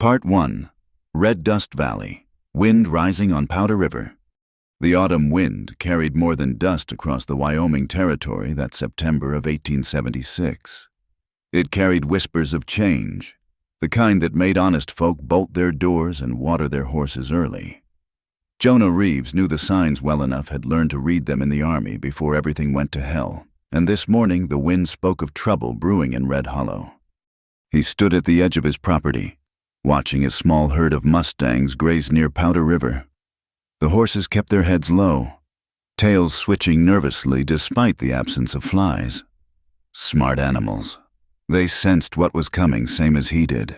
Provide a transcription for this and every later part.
Part 1. Red Dust Valley. Wind rising on Powder River. The autumn wind carried more than dust across the Wyoming Territory that September of 1876. It carried whispers of change, the kind that made honest folk bolt their doors and water their horses early. Jonah Reeves knew the signs well enough, had learned to read them in the Army before everything went to hell, and this morning the wind spoke of trouble brewing in Red Hollow. He stood at the edge of his property, watching a small herd of mustangs graze near Powder River. The horses kept their heads low, tails switching nervously despite the absence of flies. Smart animals. They sensed what was coming, same as he did.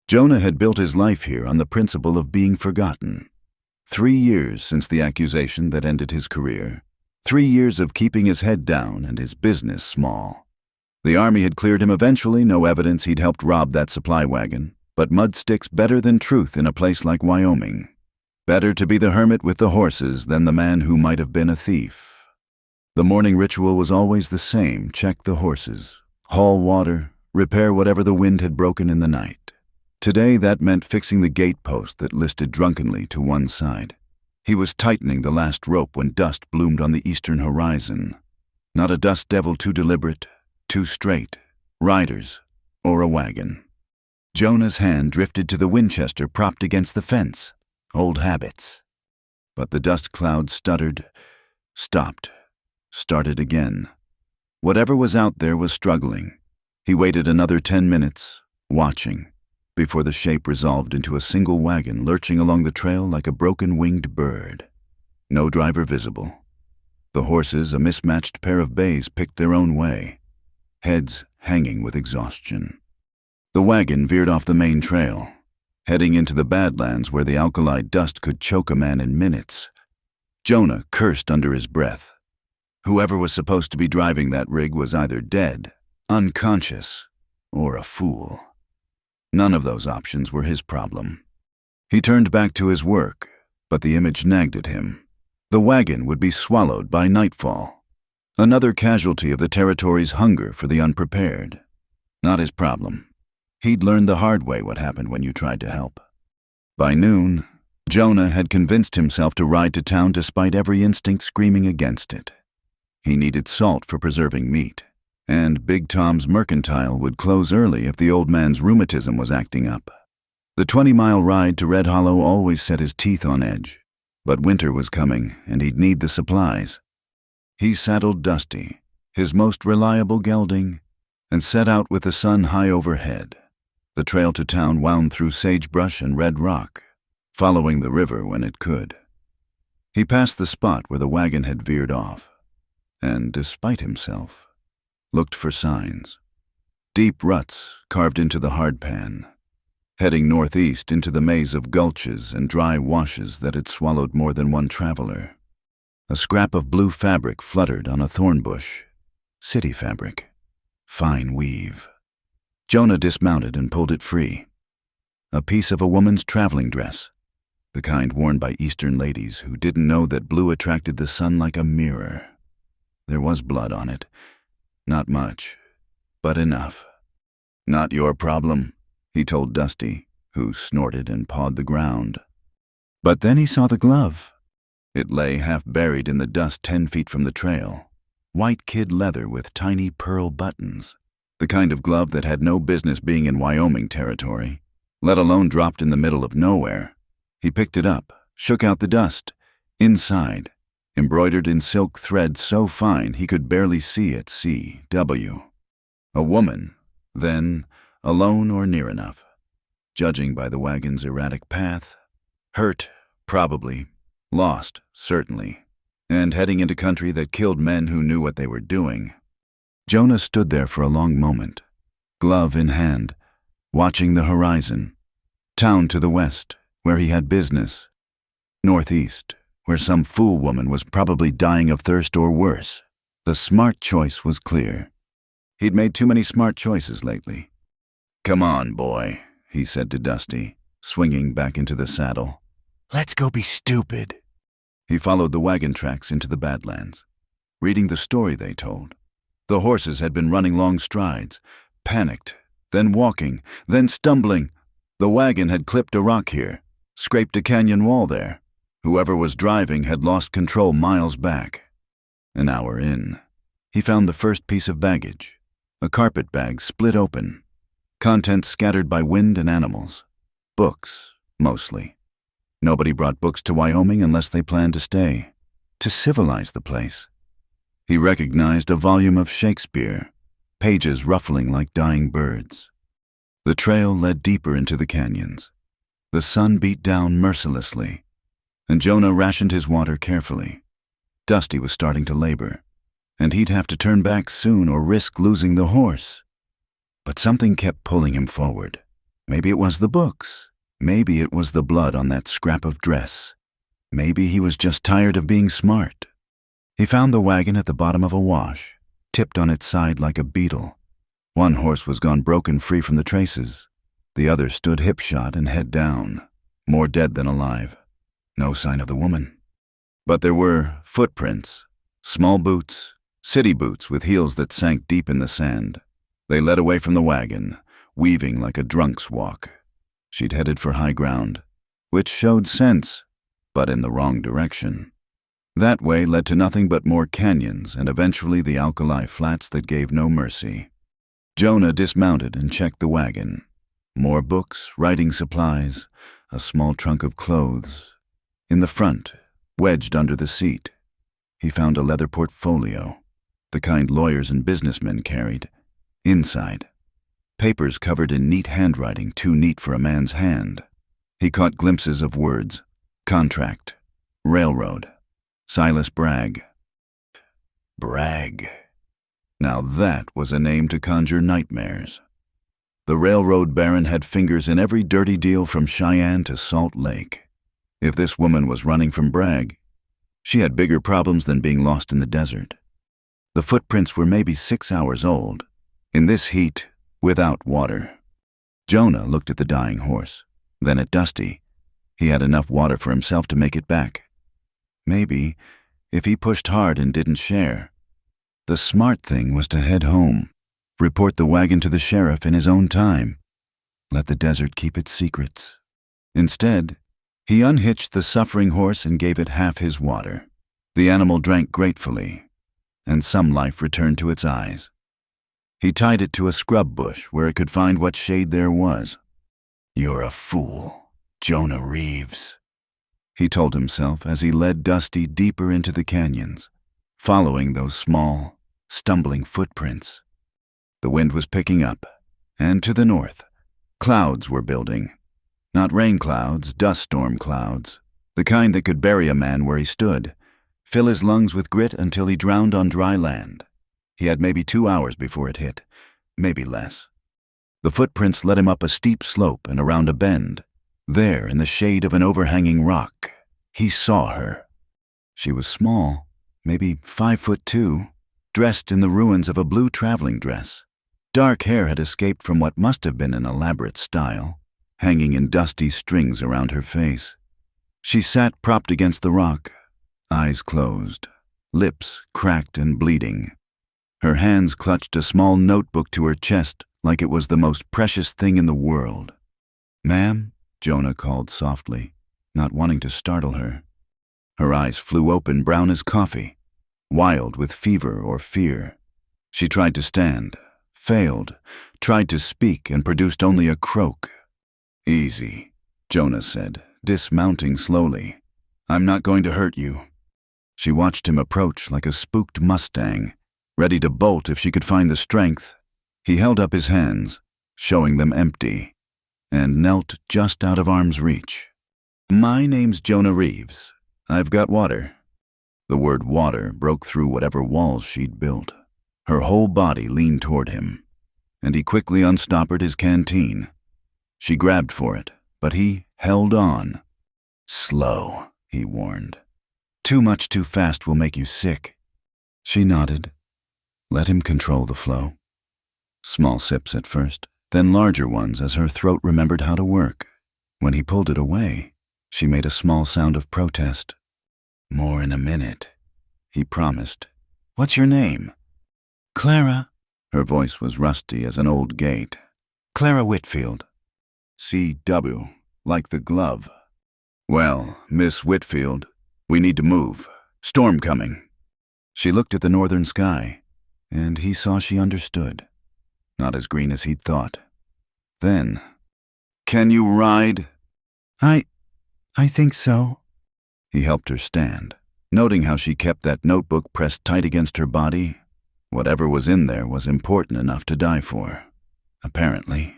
Jonah had built his life here on the principle of being forgotten. 3 years since the accusation that ended his career. 3 years of keeping his head down and his business small. The Army had cleared him eventually, no evidence he'd helped rob that supply wagon. But mud sticks better than truth in a place like Wyoming. Better to be the hermit with the horses than the man who might have been a thief. The morning ritual was always the same: check the horses, haul water, repair whatever the wind had broken in the night. Today that meant fixing the gate post that listed drunkenly to one side. He was tightening the last rope when dust bloomed on the eastern horizon. Not a dust devil too deliberate, too straight, riders, or a wagon. Jonah's hand drifted to the Winchester propped against the fence. Old habits. But the dust cloud stuttered, stopped, started again. Whatever was out there was struggling. He waited another 10 minutes, watching, before the shape resolved into a single wagon lurching along the trail like a broken-winged bird. No driver visible. The horses, a mismatched pair of bays, picked their own way, heads hanging with exhaustion. The wagon veered off the main trail, heading into the Badlands where the alkali dust could choke a man in minutes. Jonah cursed under his breath. Whoever was supposed to be driving that rig was either dead, unconscious, or a fool. None of those options were his problem. He turned back to his work, but the image nagged at him. The wagon would be swallowed by nightfall. Another casualty of the territory's hunger for the unprepared. Not his problem. He'd learned the hard way what happened when you tried to help. By noon, Jonah had convinced himself to ride to town despite every instinct screaming against it. He needed salt for preserving meat, and Big Tom's Mercantile would close early if the old man's rheumatism was acting up. The 20-mile ride to Red Hollow always set his teeth on edge, but winter was coming and he'd need the supplies. He saddled Dusty, his most reliable gelding, and set out with the sun high overhead. The trail to town wound through sagebrush and red rock, following the river when it could. He passed the spot where the wagon had veered off, and, despite himself, looked for signs. Deep ruts carved into the hardpan, heading northeast into the maze of gulches and dry washes that had swallowed more than one traveler. A scrap of blue fabric fluttered on a thorn bush. City fabric. Fine weave. Jonah dismounted and pulled it free. A piece of a woman's traveling dress, the kind worn by Eastern ladies who didn't know that blue attracted the sun like a mirror. There was blood on it. Not much, but enough. Not your problem, he told Dusty, who snorted and pawed the ground. But then he saw the glove. It lay half buried in the dust 10 feet from the trail. White kid leather with tiny pearl buttons. The kind of glove that had no business being in Wyoming territory, let alone dropped in the middle of nowhere. He picked it up, shook out the dust. Inside, embroidered in silk thread so fine he could barely see it, C.W. A woman, then, alone or near enough. Judging by the wagon's erratic path, hurt, probably, lost, certainly, and heading into country that killed men who knew what they were doing. Jonah stood there for a long moment, glove in hand, watching the horizon. Town to the west, where he had business. Northeast, where some fool woman was probably dying of thirst or worse. The smart choice was clear. He'd made too many smart choices lately. "Come on, boy," he said to Dusty, swinging back into the saddle. "Let's go be stupid." He followed the wagon tracks into the Badlands, reading the story they told. The horses had been running long strides, panicked, then walking, then stumbling. The wagon had clipped a rock here, scraped a canyon wall there. Whoever was driving had lost control miles back. An hour in, he found the first piece of baggage, a carpet bag split open, contents scattered by wind and animals. Books, mostly. Nobody brought books to Wyoming unless they planned to stay, to civilize the place. He recognized a volume of Shakespeare, pages ruffling like dying birds. The trail led deeper into the canyons. The sun beat down mercilessly, and Jonah rationed his water carefully. Dusty was starting to labor, and he'd have to turn back soon or risk losing the horse. But something kept pulling him forward. Maybe it was the books. Maybe it was the blood on that scrap of dress. Maybe he was just tired of being smart. He found the wagon at the bottom of a wash, tipped on its side like a beetle. One horse was gone broken free from the traces. The other stood hip-shot and head down, more dead than alive. No sign of the woman. But there were footprints, small boots, city boots with heels that sank deep in the sand. They led away from the wagon, weaving like a drunk's walk. She'd headed for high ground, which showed sense, but in the wrong direction. That way led to nothing but more canyons and eventually the alkali flats that gave no mercy. Jonah dismounted and checked the wagon. More books, writing supplies, a small trunk of clothes. In the front, wedged under the seat, he found a leather portfolio, the kind lawyers and businessmen carried. Inside, papers covered in neat handwriting too neat for a man's hand. He caught glimpses of words: contract, railroad, Silas Bragg. Bragg. Now that was a name to conjure nightmares. The railroad baron had fingers in every dirty deal from Cheyenne to Salt Lake. If this woman was running from Bragg, she had bigger problems than being lost in the desert. The footprints were maybe 6 hours old, in this heat, without water. Jonah looked at the dying horse, then at Dusty. He had enough water for himself to make it back. Maybe, if he pushed hard and didn't share. The smart thing was to head home, report the wagon to the sheriff in his own time, let the desert keep its secrets. Instead, he unhitched the suffering horse and gave it half his water. The animal drank gratefully, and some life returned to its eyes. He tied it to a scrub bush where it could find what shade there was. "You're a fool, Jonah Reeves," he told himself as he led Dusty deeper into the canyons, following those small, stumbling footprints. The wind was picking up, and to the north, clouds were building. Not rain clouds, dust storm clouds, the kind that could bury a man where he stood, fill his lungs with grit until he drowned on dry land. He had maybe 2 hours before it hit, maybe less. The footprints led him up a steep slope and around a bend. There, in the shade of an overhanging rock, he saw her. She was small, maybe 5'2", dressed in the ruins of a blue traveling dress. Dark hair had escaped from what must have been an elaborate style, hanging in dusty strings around her face. She sat propped against the rock, eyes closed, lips cracked and bleeding. Her hands clutched a small notebook to her chest like it was the most precious thing in the world. "Ma'am?" Jonah called softly, not wanting to startle her. Her eyes flew open, brown as coffee, wild with fever or fear. She tried to stand, failed, tried to speak, and produced only a croak. "Easy," Jonah said, dismounting slowly. "I'm not going to hurt you." She watched him approach like a spooked Mustang, ready to bolt if she could find the strength. He held up his hands, showing them empty, and knelt just out of arm's reach. "My name's Jonah Reeves. I've got water." The word water broke through whatever walls she'd built. Her whole body leaned toward him, and he quickly unstoppered his canteen. She grabbed for it, but he held on. "Slow," he warned. "Too much too fast will make you sick." She nodded. Let him control the flow. Small sips at first, then larger ones as her throat remembered how to work. When he pulled it away, she made a small sound of protest. "More in a minute," he promised. "What's your name?" "Clara." Her voice was rusty as an old gate. "Clara Whitfield." CW, like the glove. Well, Miss Whitfield, we need to move. Storm coming. She looked at the northern sky, and he saw she understood. Not as green as he'd thought. Then, can you ride? I think so. He helped her stand, noting how she kept that notebook pressed tight against her body. Whatever was in there was important enough to die for, apparently.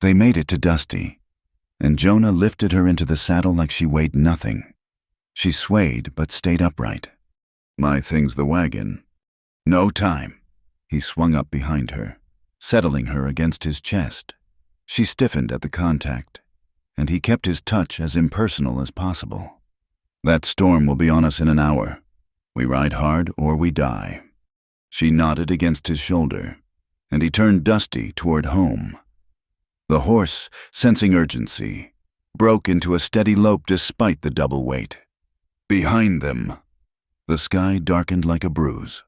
They made it to Dusty, and Jonah lifted her into the saddle like she weighed nothing. She swayed but stayed upright. My thing's the wagon. No time. He swung up behind her, settling her against his chest. She stiffened at the contact, and he kept his touch as impersonal as possible. That storm will be on us in an hour. We ride hard or we die. She nodded against his shoulder, and he turned Dusty toward home. The horse, sensing urgency, broke into a steady lope despite the double weight. Behind them, the sky darkened like a bruise.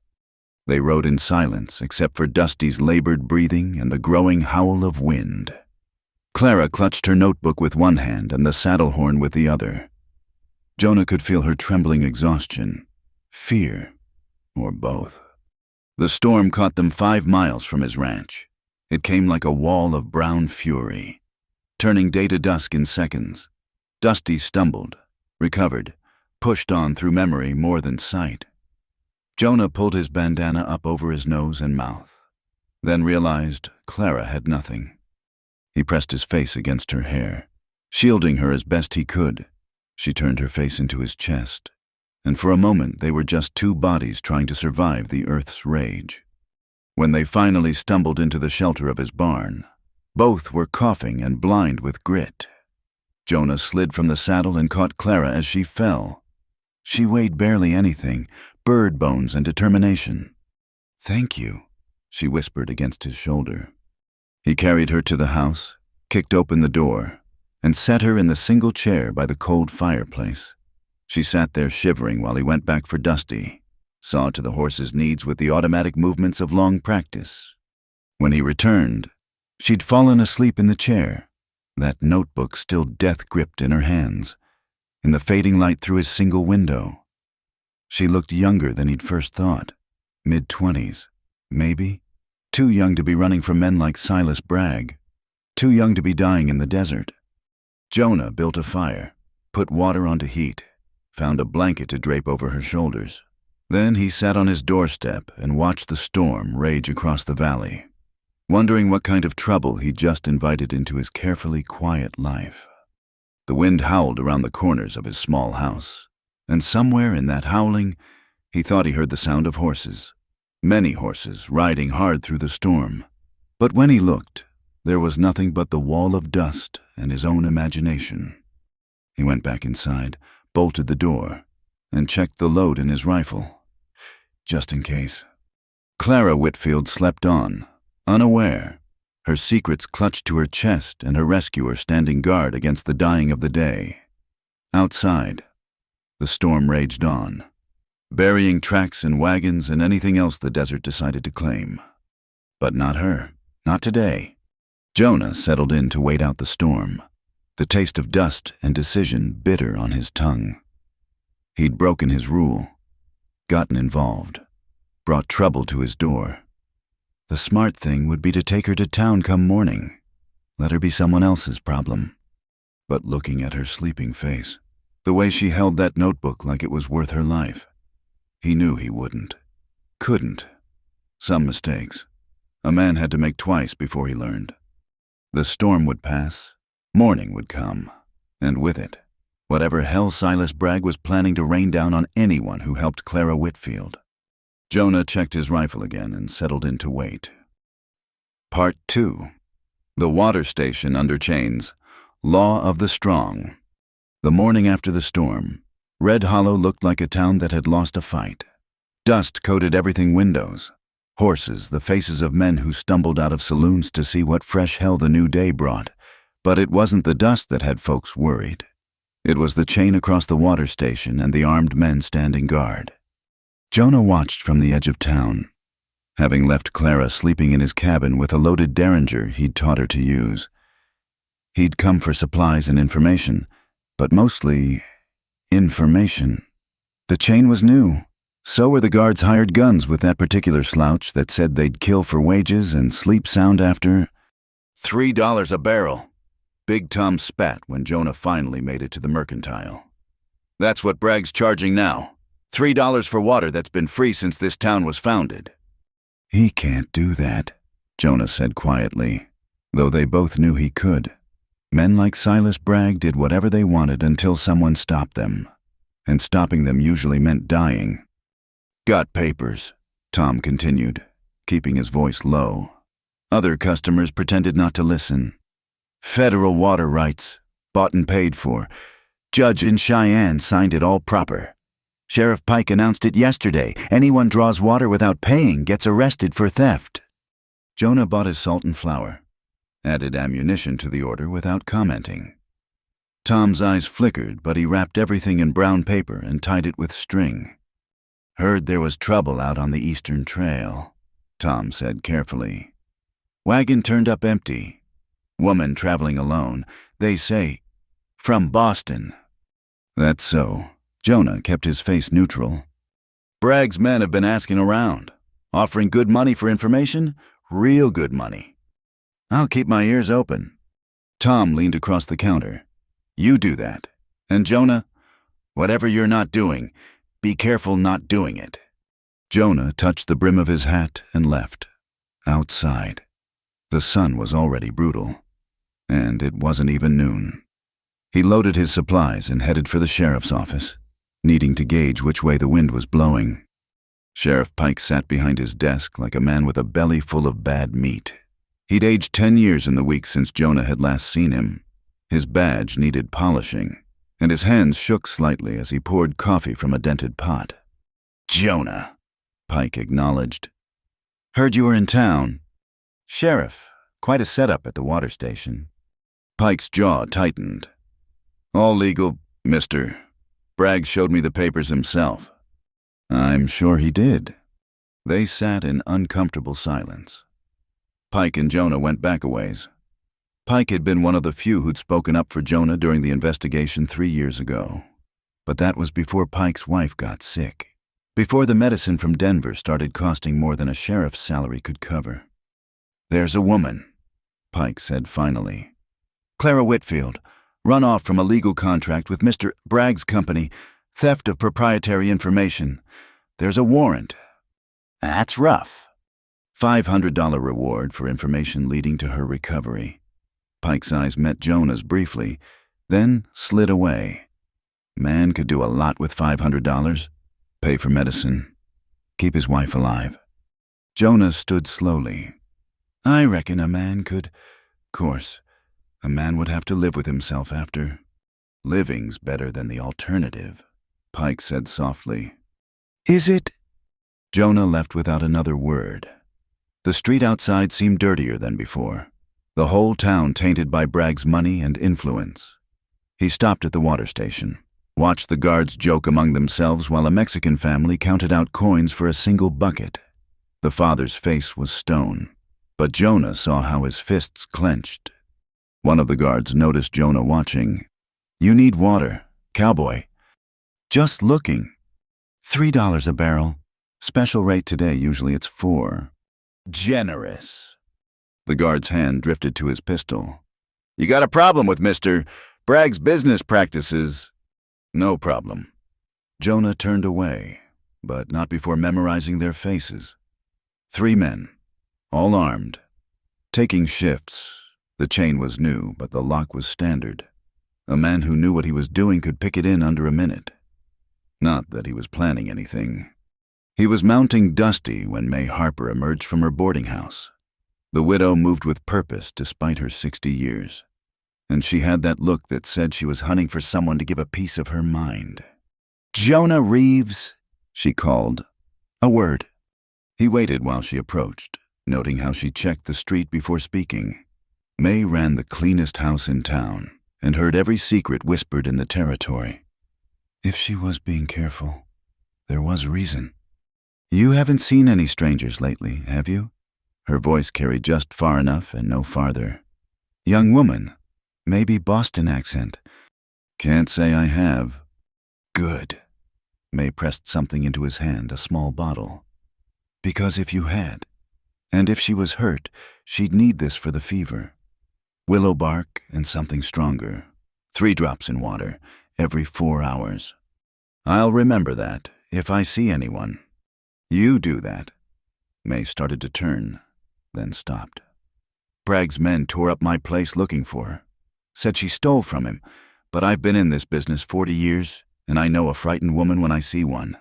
They rode in silence except for Dusty's labored breathing and the growing howl of wind. Clara clutched her notebook with one hand and the saddle horn with the other. Jonah could feel her trembling exhaustion, fear, or both. The storm caught them 5 miles from his ranch. It came like a wall of brown fury, turning day to dusk in seconds. Dusty stumbled, recovered, pushed on through memory more than sight. Jonah pulled his bandana up over his nose and mouth, then realized Clara had nothing. He pressed his face against her hair, shielding her as best he could. She turned her face into his chest, and for a moment they were just 2 bodies trying to survive the earth's rage. When they finally stumbled into the shelter of his barn, both were coughing and blind with grit. Jonah slid from the saddle and caught Clara as she fell. She weighed barely anything, bird bones and determination. "Thank you," she whispered against his shoulder. He carried her to the house, kicked open the door, and set her in the single chair by the cold fireplace. She sat there shivering while he went back for Dusty, saw to the horse's needs with the automatic movements of long practice. When he returned, she'd fallen asleep in the chair, that notebook still death-gripped in her hands, in the fading light through his single window. She looked younger than he'd first thought, mid-20s, maybe. Too young to be running from men like Silas Bragg, too young to be dying in the desert. Jonah built a fire, put water on to heat, found a blanket to drape over her shoulders. Then he sat on his doorstep and watched the storm rage across the valley, wondering what kind of trouble he'd just invited into his carefully quiet life. The wind howled around the corners of his small house, and somewhere in that howling, he thought he heard the sound of horses, many horses riding hard through the storm. But when he looked, there was nothing but the wall of dust and his own imagination. He went back inside, bolted the door, and checked the load in his rifle, just in case. Clara Whitfield slept on, unaware, her secrets clutched to her chest and her rescuer standing guard against the dying of the day. Outside, the storm raged on, burying tracks and wagons and anything else the desert decided to claim. But not her, not today. Jonah settled in to wait out the storm, the taste of dust and decision bitter on his tongue. He'd broken his rule, gotten involved, brought trouble to his door. The smart thing would be to take her to town come morning, let her be someone else's problem. But looking at her sleeping face, the way she held that notebook like it was worth her life, he knew he wouldn't, couldn't. Some mistakes a man had to make twice before he learned. The storm would pass, morning would come, and with it, whatever hell Silas Bragg was planning to rain down on anyone who helped Clara Whitfield. Jonah checked his rifle again and settled in to wait. Part 2. The Water Station Under Chains. Law of the Strong. The morning after the storm, Red Hollow looked like a town that had lost a fight. Dust coated everything windows. Horses, the faces of men who stumbled out of saloons to see what fresh hell the new day brought. But it wasn't the dust that had folks worried. It was the chain across the water station and the armed men standing guard. Jonah watched from the edge of town, having left Clara sleeping in his cabin with a loaded derringer he'd taught her to use. He'd come for supplies and information, but mostly information. The chain was new. So were the guards' hired guns with that particular slouch that said they'd kill for wages and sleep sound after. $3 a barrel. Big Tom spat when Jonah finally made it to the mercantile. That's what Bragg's charging now. $3 for water that's been free since this town was founded. He can't do that, Jonah said quietly, though they both knew he could. Men like Silas Bragg did whatever they wanted until someone stopped them, and stopping them usually meant dying. Got papers, Tom continued, keeping his voice low. Other customers pretended not to listen. Federal water rights, bought and paid for. Judge in Cheyenne signed it all proper. Sheriff Pike announced it yesterday. Anyone draws water without paying gets arrested for theft. Jonah bought his salt and flour, added ammunition to the order without commenting. Tom's eyes flickered, but he wrapped everything in brown paper and tied it with string. Heard there was trouble out on the Eastern Trail, Tom said carefully. Wagon turned up empty. Woman traveling alone, they say, from Boston. That's so. Jonah kept his face neutral. Bragg's men have been asking around, offering good money for information, real good money. I'll keep my ears open. Tom leaned across the counter. You do that. And Jonah, whatever you're not doing, be careful not doing it. Jonah touched the brim of his hat and left. Outside. The sun was already brutal, and it wasn't even noon. He loaded his supplies and headed for the sheriff's office, needing to gauge which way the wind was blowing. Sheriff Pike sat behind his desk like a man with a belly full of bad meat. He'd aged 10 years in the weeks since Jonah had last seen him. His badge needed polishing, and his hands shook slightly as he poured coffee from a dented pot. Jonah, Pike acknowledged. Heard you were in town. Sheriff, quite a setup at the water station. Pike's jaw tightened. All legal, mister. Bragg showed me the papers himself. I'm sure he did. They sat in uncomfortable silence. Pike and Jonah went back a ways. Pike had been one of the few who'd spoken up for Jonah during the investigation 3 years ago. But that was before Pike's wife got sick. Before the medicine from Denver started costing more than a sheriff's salary could cover. There's a woman, Pike said finally. Clara Whitfield, run off from a legal contract with Mr. Bragg's company, theft of proprietary information. There's a warrant. That's rough. $500 reward for information leading to her recovery. Pike's eyes met Jonah's briefly, then slid away. Man could do a lot with $500. Pay for medicine. Keep his wife alive. Jonah stood slowly. I reckon a man could. Course, a man would have to live with himself after. Living's better than the alternative, Pike said softly. Is it? Jonah left without another word. The street outside seemed dirtier than before, the whole town tainted by Bragg's money and influence. He stopped at the water station, watched the guards joke among themselves while a Mexican family counted out coins for a single bucket. The father's face was stone, but Jonah saw how his fists clenched. One of the guards noticed Jonah watching. You need water, cowboy. Just looking. $3 a barrel. Special rate today, usually it's $4. Generous. The guard's hand drifted to his pistol. You got a problem with Mr. Bragg's business practices? No problem. Jonah turned away, but not before memorizing their faces. 3 men, all armed, taking shifts. The chain was new, but the lock was standard. A man who knew what he was doing could pick it in under a minute. Not that he was planning anything. He was mounting Dusty when May Harper emerged from her boarding house. The widow moved with purpose despite her 60 years, and she had that look that said she was hunting for someone to give a piece of her mind. Jonah Reeves, she called. A word. He waited while she approached, noting how she checked the street before speaking. May ran the cleanest house in town and heard every secret whispered in the territory. If she was being careful, there was reason. You haven't seen any strangers lately, have you? Her voice carried just far enough and no farther. Young woman, Maybe Boston accent. Can't say I have. Good. May pressed something into his hand, a small bottle. Because if you had, and if she was hurt, she'd need this for the fever. Willow bark and something stronger. 3 drops in water, every 4 hours. I'll remember that, if I see anyone. You do that. May started to turn, then stopped. Bragg's men tore up my place looking for her. Said she stole from him, but I've been in this business 40 years, and I know a frightened woman when I see one.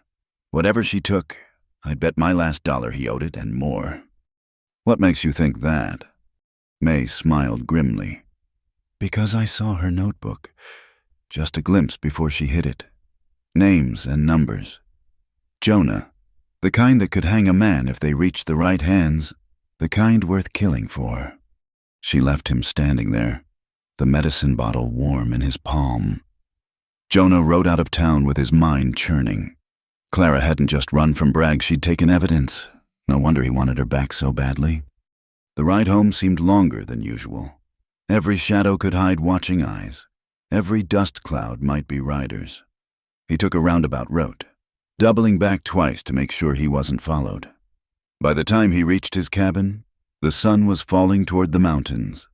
Whatever she took, I'd bet my last dollar he owed it and more. What makes you think that? May smiled grimly. Because I saw her notebook. Just a glimpse before she hid it. Names and numbers. Jonah, the kind that could hang a man if they reached the right hands, the kind worth killing for. She left him standing there, the medicine bottle warm in his palm. Jonah rode out of town with his mind churning. Clara hadn't just run from Bragg, she'd taken evidence. No wonder he wanted her back so badly. The ride home seemed longer than usual. Every shadow could hide watching eyes. Every dust cloud might be riders. He took a roundabout route, doubling back twice to make sure he wasn't followed. By the time he reached his cabin, the sun was falling toward the mountains.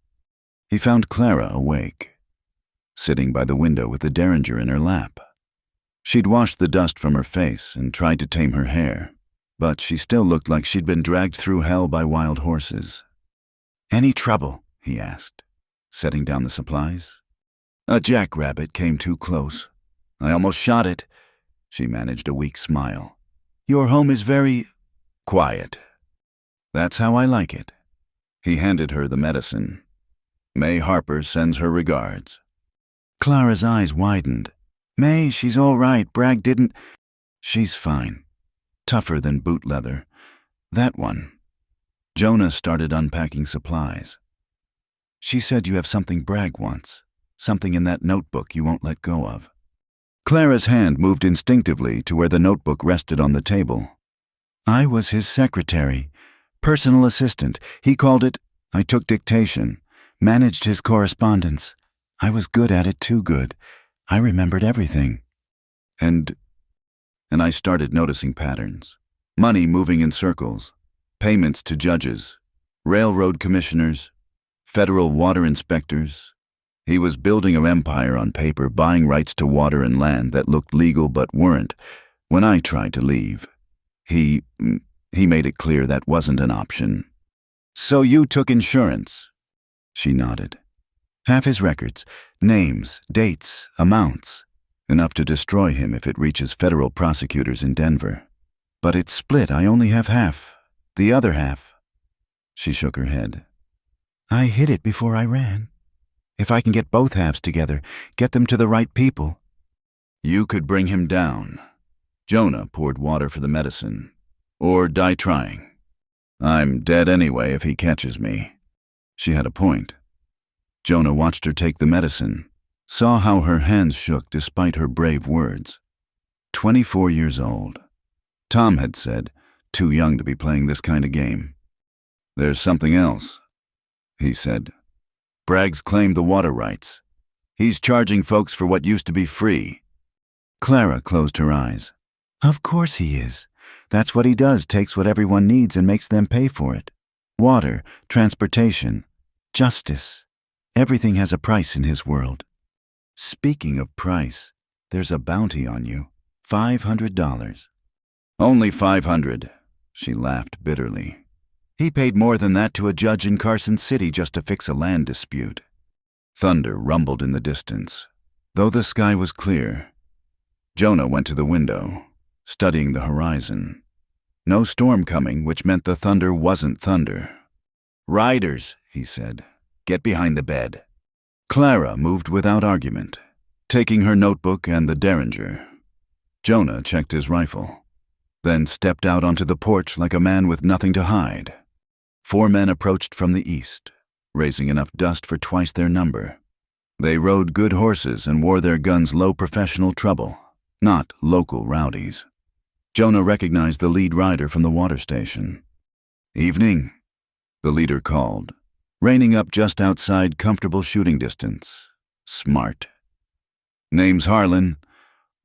He found Clara awake, sitting by the window with the derringer in her lap. She'd washed the dust from her face and tried to tame her hair, but she still looked like she'd been dragged through hell by wild horses. "Any trouble?" he asked, setting down the supplies. "A jackrabbit came too close. I almost shot it." She managed a weak smile. "Your home is very quiet." "That's how I like it." He handed her the medicine. "May Harper sends her regards." Clara's eyes widened. "May, she's all right. Bragg didn't—" "She's fine. Tougher than boot leather. That one." Jonah started unpacking supplies. "She said you have something Bragg wants. Something in that notebook you won't let go of." Clara's hand moved instinctively to where the notebook rested on the table. "I was his secretary. Personal assistant. He called it, I took dictation. Managed his correspondence. I was good at it, too good. I remembered everything." And I started noticing patterns. Money moving in circles. Payments to judges. Railroad commissioners. Federal water inspectors. He was building an empire on paper, buying rights to water and land that looked legal but weren't. When I tried to leave, he made it clear that wasn't an option. "So you took insurance?" She nodded. "Half his records, names, dates, amounts, enough to destroy him if it reaches federal prosecutors in Denver. But it's split. I only have half. The other half." She shook her head. "I hid it before I ran. If I can get both halves together, get them to the right people." "You could bring him down." Jonah poured water for the medicine. "Or die trying. I'm dead anyway if he catches me." She had a point. Jonah watched her take the medicine, saw how her hands shook despite her brave words. 24 years old. Tom had said, too young to be playing this kind of game. "There's something else," he said. "Bragg's claimed the water rights. He's charging folks for what used to be free." Clara closed her eyes. "Of course he is. That's what he does, takes what everyone needs and makes them pay for it. Water, transportation, justice. Everything has a price in his world. Speaking of price, there's a bounty on you. $500. "Only 500. She laughed bitterly. "He paid more than that to a judge in Carson City just to fix a land dispute." Thunder rumbled in the distance, though the sky was clear. Jonah went to the window, studying the horizon. No storm coming, which meant the thunder wasn't thunder. "Riders," he said. "Get behind the bed." Clara moved without argument, taking her notebook and the derringer. Jonah checked his rifle, then stepped out onto the porch like a man with nothing to hide. 4 men approached from the east, raising enough dust for twice their number. They rode good horses and wore their guns low professional trouble, not local rowdies. Jonah recognized the lead rider from the water station. "Evening," the leader called. reining up just outside comfortable shooting distance. Smart. Name's Harlan.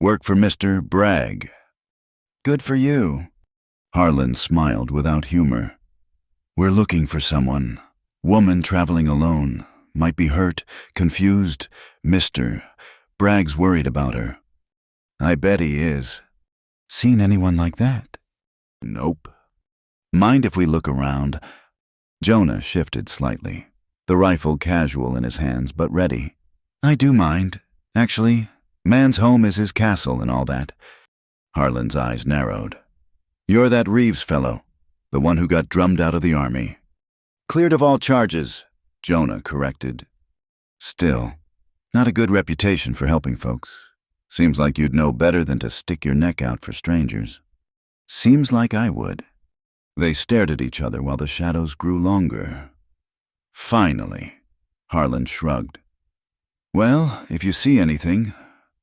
Work for Mr. Bragg. Good for you. Harlan smiled without humor. We're looking for someone. Woman traveling alone. Might be hurt, confused. Mr. Bragg's worried about her. I bet he is. Seen anyone like that? Nope. Mind if we look around? Jonah shifted slightly, the rifle casual in his hands but ready. I do mind. Actually, man's home is his castle and all that. Harlan's eyes narrowed. You're that Reeves fellow, the one who got drummed out of the army. Cleared of all charges, Jonah corrected. Still, not a good reputation for helping folks. Seems like you'd know better than to stick your neck out for strangers. Seems like I would. They stared at each other while the shadows grew longer. Finally, Harlan shrugged. Well, if you see anything,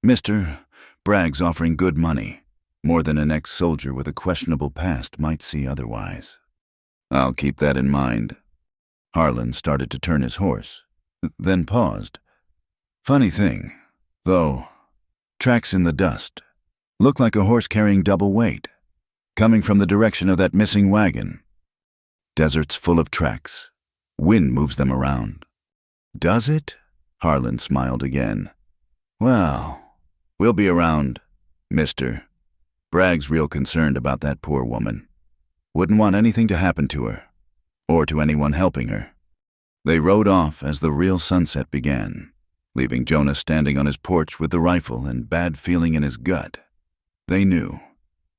Mr. Bragg's offering good money, more than an ex-soldier with a questionable past might see otherwise. I'll keep that in mind. Harlan started to turn his horse, then paused. Funny thing, though, tracks in the dust. Look like a horse carrying double weight, coming from the direction of that missing wagon. Desert's full of tracks. Wind moves them around. Does it? Harlan smiled again. Well, we'll be around, Mr. Bragg's real concerned about that poor woman. Wouldn't want anything to happen to her, or to anyone helping her. They rode off as the real sunset began, leaving Jonah standing on his porch with the rifle and bad feeling in his gut. They knew.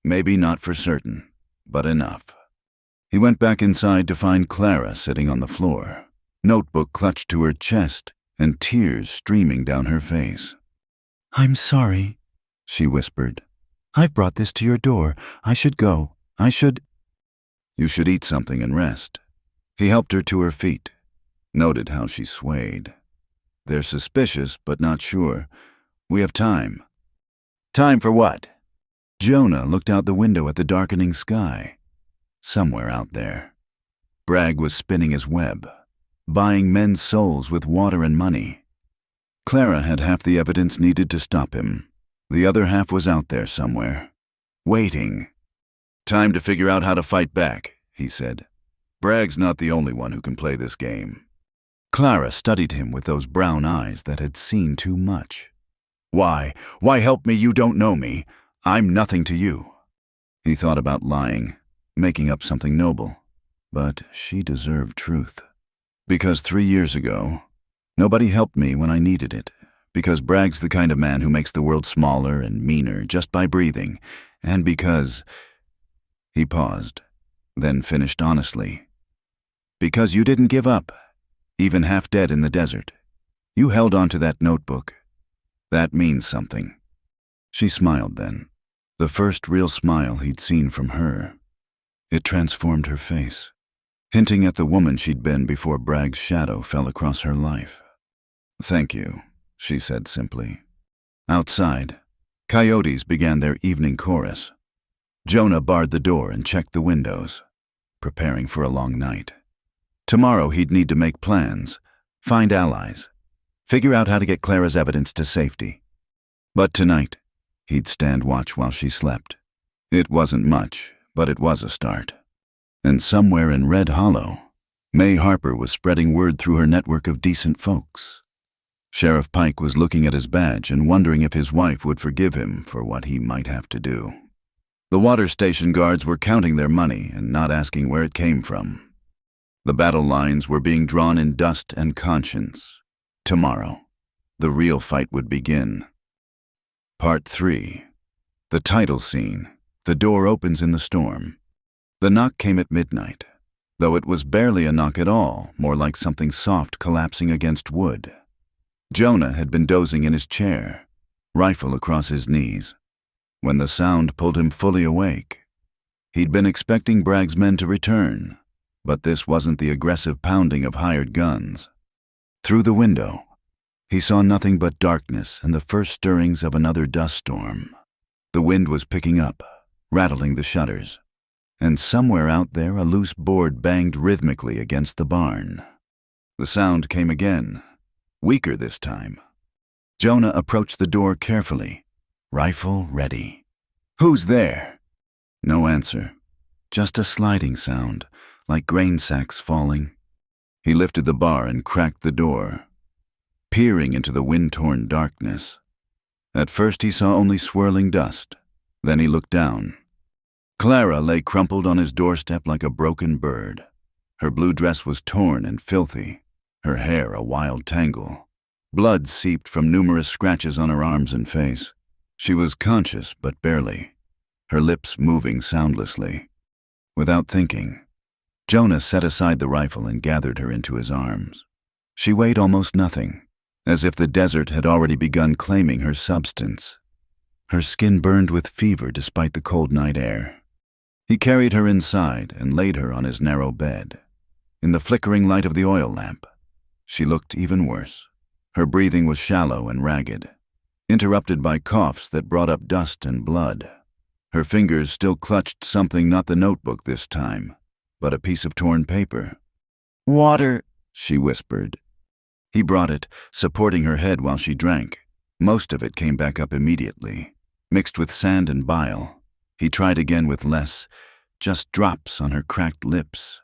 Maybe not for certain, but enough. He went back inside to find Clara sitting on the floor, notebook clutched to her chest and tears streaming down her face. I'm sorry, she whispered. I've brought this to your door. I should go. You should eat something and rest. He helped her to her feet, noted how she swayed. They're suspicious, but not sure. We have time. Time for what? Jonah looked out the window at the darkening sky. Somewhere out there, Bragg was spinning his web, buying men's souls with water and money. Clara had half the evidence needed to stop him. The other half was out there somewhere, waiting. Time to figure out how to fight back, he said. Bragg's not the only one who can play this game. Clara studied him with those brown eyes that had seen too much. Why help me? You don't know me. I'm nothing to you. He thought about lying, making up something noble, but she deserved truth. Because 3 years ago, nobody helped me when I needed it, because Bragg's the kind of man who makes the world smaller and meaner just by breathing, and because... He paused, then finished honestly. Because you didn't give up, even half dead in the desert. You held on to that notebook. That means something. She smiled then, the first real smile he'd seen from her. It transformed her face, hinting at the woman she'd been before Bragg's shadow fell across her life. Thank you, she said simply. Outside, coyotes began their evening chorus. Jonah barred the door and checked the windows, preparing for a long night. Tomorrow he'd need to make plans, find allies, figure out how to get Clara's evidence to safety. But tonight, he'd stand watch while she slept. It wasn't much, but it was a start. And somewhere in Red Hollow, May Harper was spreading word through her network of decent folks. Sheriff Pike was looking at his badge and wondering if his wife would forgive him for what he might have to do. The water station guards were counting their money and not asking where it came from. The battle lines were being drawn in dust and conscience. Tomorrow, the real fight would begin. Part 3. The title scene. The door opens in the storm. The knock came at midnight, though it was barely a knock at all, more like something soft collapsing against wood. Jonah had been dozing in his chair, rifle across his knees, when the sound pulled him fully awake. He'd been expecting Bragg's men to return, but this wasn't the aggressive pounding of hired guns. Through the window, he saw nothing but darkness and the first stirrings of another dust storm. The wind was picking up, rattling the shutters, and somewhere out there a loose board banged rhythmically against the barn. The sound came again, weaker this time. Jonah approached the door carefully, rifle ready. "Who's there?" No answer, just a sliding sound, like grain sacks falling. He lifted the bar and cracked the door, peering into the wind-torn darkness. At first he saw only swirling dust. Then he looked down. Clara lay crumpled on his doorstep like a broken bird. Her blue dress was torn and filthy, her hair a wild tangle. Blood seeped from numerous scratches on her arms and face. She was conscious, but barely, her lips moving soundlessly. Without thinking, Jonah set aside the rifle and gathered her into his arms. She weighed almost nothing, as if the desert had already begun claiming her substance. Her skin burned with fever despite the cold night air. He carried her inside and laid her on his narrow bed. In the flickering light of the oil lamp, she looked even worse. Her breathing was shallow and ragged, interrupted by coughs that brought up dust and blood. Her fingers still clutched something, not the notebook this time, but a piece of torn paper. "Water," she whispered. He brought it, supporting her head while she drank. Most of it came back up immediately, mixed with sand and bile. He tried again with less, just drops on her cracked lips.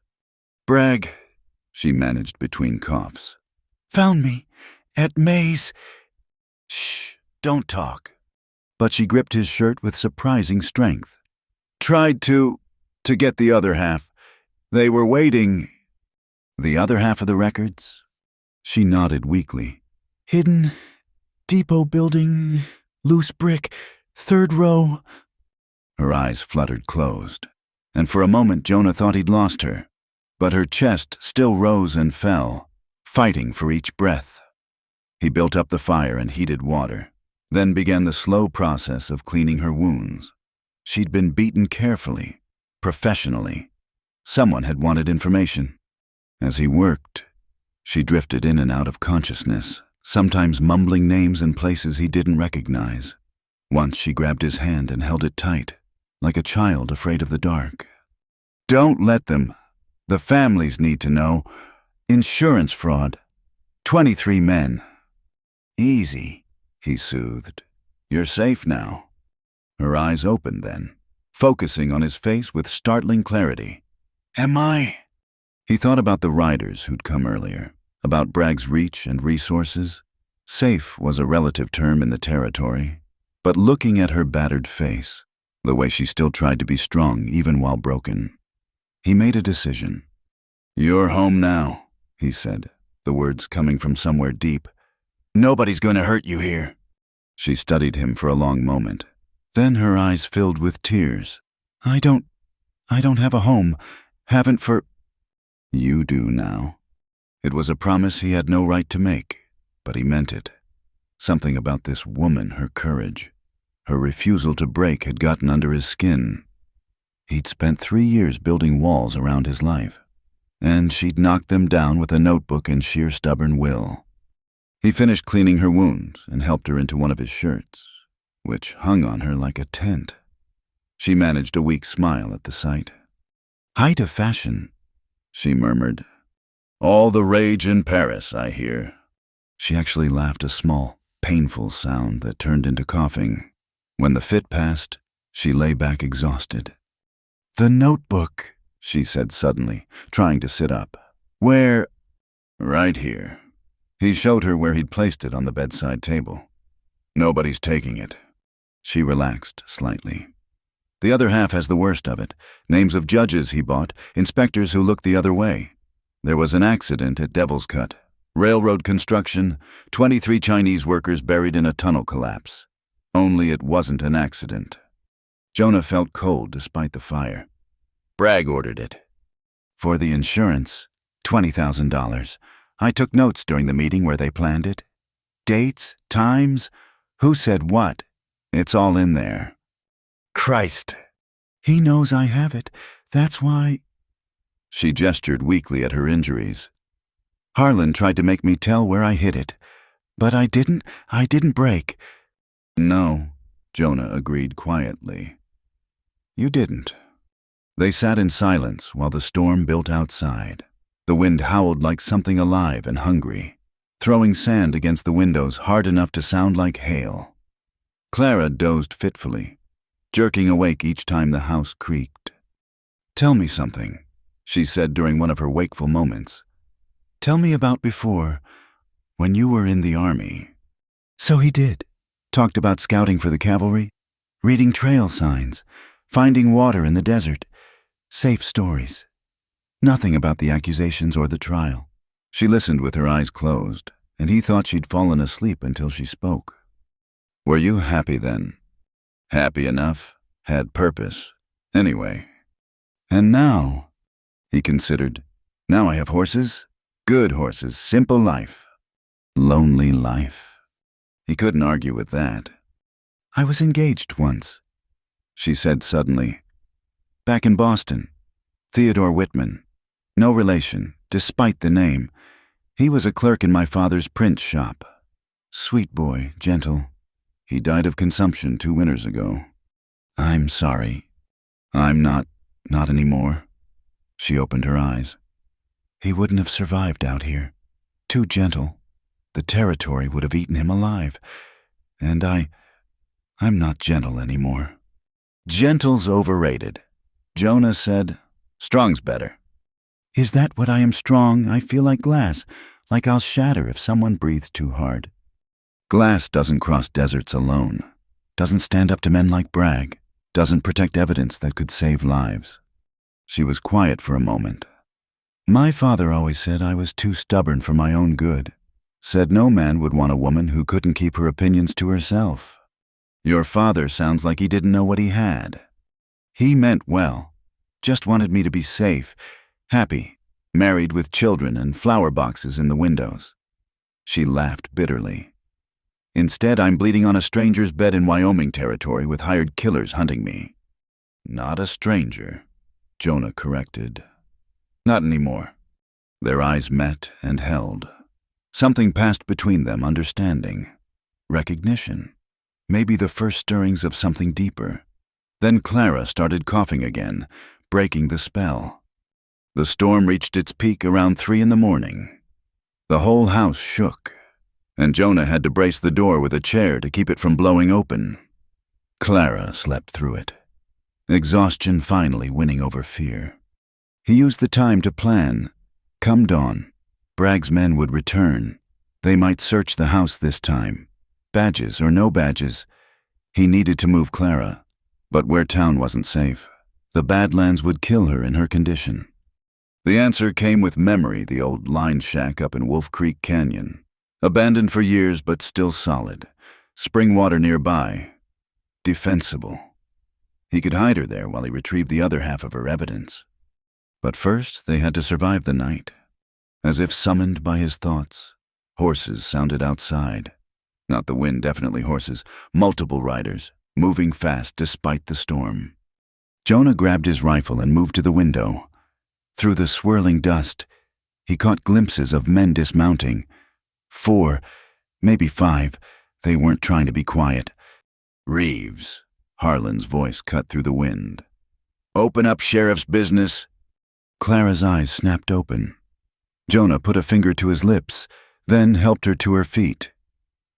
"Bragg," she managed between coughs. "Found me at May's." "Shh, don't talk." But she gripped his shirt with surprising strength. "Tried to get the other half. They were waiting." "The other half of the records?" She nodded weakly. "Hidden, depot building, loose brick, third row." Her eyes fluttered closed, and for a moment Jonah thought he'd lost her. But her chest still rose and fell, fighting for each breath. He built up the fire and heated water, then began the slow process of cleaning her wounds. She'd been beaten carefully, professionally. Someone had wanted information. As he worked, she drifted in and out of consciousness, sometimes mumbling names and places he didn't recognize. Once she grabbed his hand and held it tight, like a child afraid of the dark. "Don't let them. The families need to know. Insurance fraud. 23 men. Easy," he soothed. "You're safe now." Her eyes opened then, focusing on his face with startling clarity. "Am I?" He thought about the riders who'd come earlier, about Bragg's reach and resources. Safe was a relative term in the territory, but looking at her battered face, the way she still tried to be strong even while broken, he made a decision. "You're home now," he said, the words coming from somewhere deep. "Nobody's going to hurt you here." She studied him for a long moment. Then her eyes filled with tears. I don't have a home. Haven't for—" "You do now." It was a promise he had no right to make, but he meant it. Something about this woman, her courage, her refusal to break had gotten under his skin. He'd spent 3 years building walls around his life, and she'd knocked them down with a notebook and sheer stubborn will. He finished cleaning her wounds and helped her into one of his shirts, which hung on her like a tent. She managed a weak smile at the sight. "Height of fashion," she murmured. "All the rage in Paris, I hear." She actually laughed, a small, painful sound that turned into coughing. When the fit passed, she lay back exhausted. "The notebook," she said suddenly, trying to sit up. "Where?" "Right here." He showed her where he'd placed it on the bedside table. "Nobody's taking it." She relaxed slightly. "The other half has the worst of it. Names of judges he bought, inspectors who looked the other way. There was an accident at Devil's Cut. Railroad construction, 23 Chinese workers buried in a tunnel collapse. Only it wasn't an accident." Jonah felt cold despite the fire. "Bragg ordered it." "For the insurance, $20,000. I took notes during the meeting where they planned it. Dates, times, who said what. It's all in there." "Christ." "He knows I have it. That's why—" She gestured weakly at her injuries. "Harlan tried to make me tell where I hid it. But I didn't break." "No," Jonah agreed quietly. "You didn't." They sat in silence while the storm built outside. The wind howled like something alive and hungry, throwing sand against the windows hard enough to sound like hail. Clara dozed fitfully, jerking awake each time the house creaked. "Tell me something," she said during one of her wakeful moments. "Tell me about before, when you were in the army." So he did. Talked about scouting for the cavalry, reading trail signs, finding water in the desert, safe stories. Nothing about the accusations or the trial. She listened with her eyes closed, and he thought she'd fallen asleep until she spoke. "Were you happy then?" "Happy enough. Had purpose. Anyway." "And now," he considered, "now I have horses, good horses, simple life." Lonely life. He couldn't argue with that. "I was engaged once," she said suddenly. "Back in Boston. Theodore Whitman. No relation, despite the name. He was a clerk in my father's print shop. Sweet boy, gentle. He died of consumption 2 winters ago." "I'm sorry." "I'm not anymore." She opened her eyes. "He wouldn't have survived out here. Too gentle. The territory would have eaten him alive. And I'm not gentle anymore." "Gentle's overrated." Jonah said, "Strong's better." "Is that what I am, strong? I feel like glass, like I'll shatter if someone breathes too hard." "Glass doesn't cross deserts alone, doesn't stand up to men like Bragg, doesn't protect evidence that could save lives." She was quiet for a moment. "My father always said I was too stubborn for my own good. Said no man would want a woman who couldn't keep her opinions to herself." "Your father sounds like he didn't know what he had." "He meant well. Just wanted me to be safe, happy, married with children and flower boxes in the windows." She laughed bitterly. "Instead, I'm bleeding on a stranger's bed in Wyoming territory with hired killers hunting me." "Not a stranger," Jonah corrected. "Not anymore." Their eyes met and held. Something passed between them, understanding. Recognition. Maybe the first stirrings of something deeper. Then Clara started coughing again, breaking the spell. The storm reached its peak around 3 in the morning. The whole house shook, and Jonah had to brace the door with a chair to keep it from blowing open. Clara slept through it, exhaustion finally winning over fear. He used the time to plan. Come dawn, Bragg's men would return. They might search the house this time. Badges or no badges, he needed to move Clara. But where town wasn't safe, the Badlands would kill her in her condition. The answer came with memory, the old line shack up in Wolf Creek Canyon. Abandoned for years but still solid. Spring water nearby. Defensible. He could hide her there while he retrieved the other half of her evidence. But first they had to survive the night. As if summoned by his thoughts, horses sounded outside. Not the wind, definitely horses. Multiple riders, moving fast despite the storm. Jonah grabbed his rifle and moved to the window. Through the swirling dust, he caught glimpses of men dismounting. 4, maybe 5. They weren't trying to be quiet. "Reeves," Harlan's voice cut through the wind. "Open up sheriff's business." Clara's eyes snapped open. Jonah put a finger to his lips, then helped her to her feet.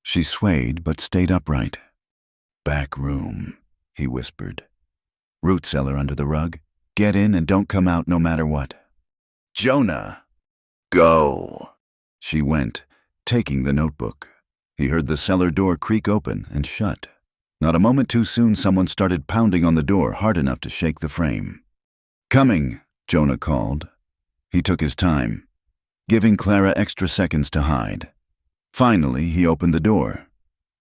She swayed but stayed upright. "Back room," he whispered. "Root cellar under the rug. Get in and don't come out no matter what." "Jonah!" "Go!" She went, taking the notebook. He heard the cellar door creak open and shut. Not a moment too soon, someone started pounding on the door hard enough to shake the frame. "Coming," Jonah called. He took his time, giving Clara extra seconds to hide. Finally, he opened the door,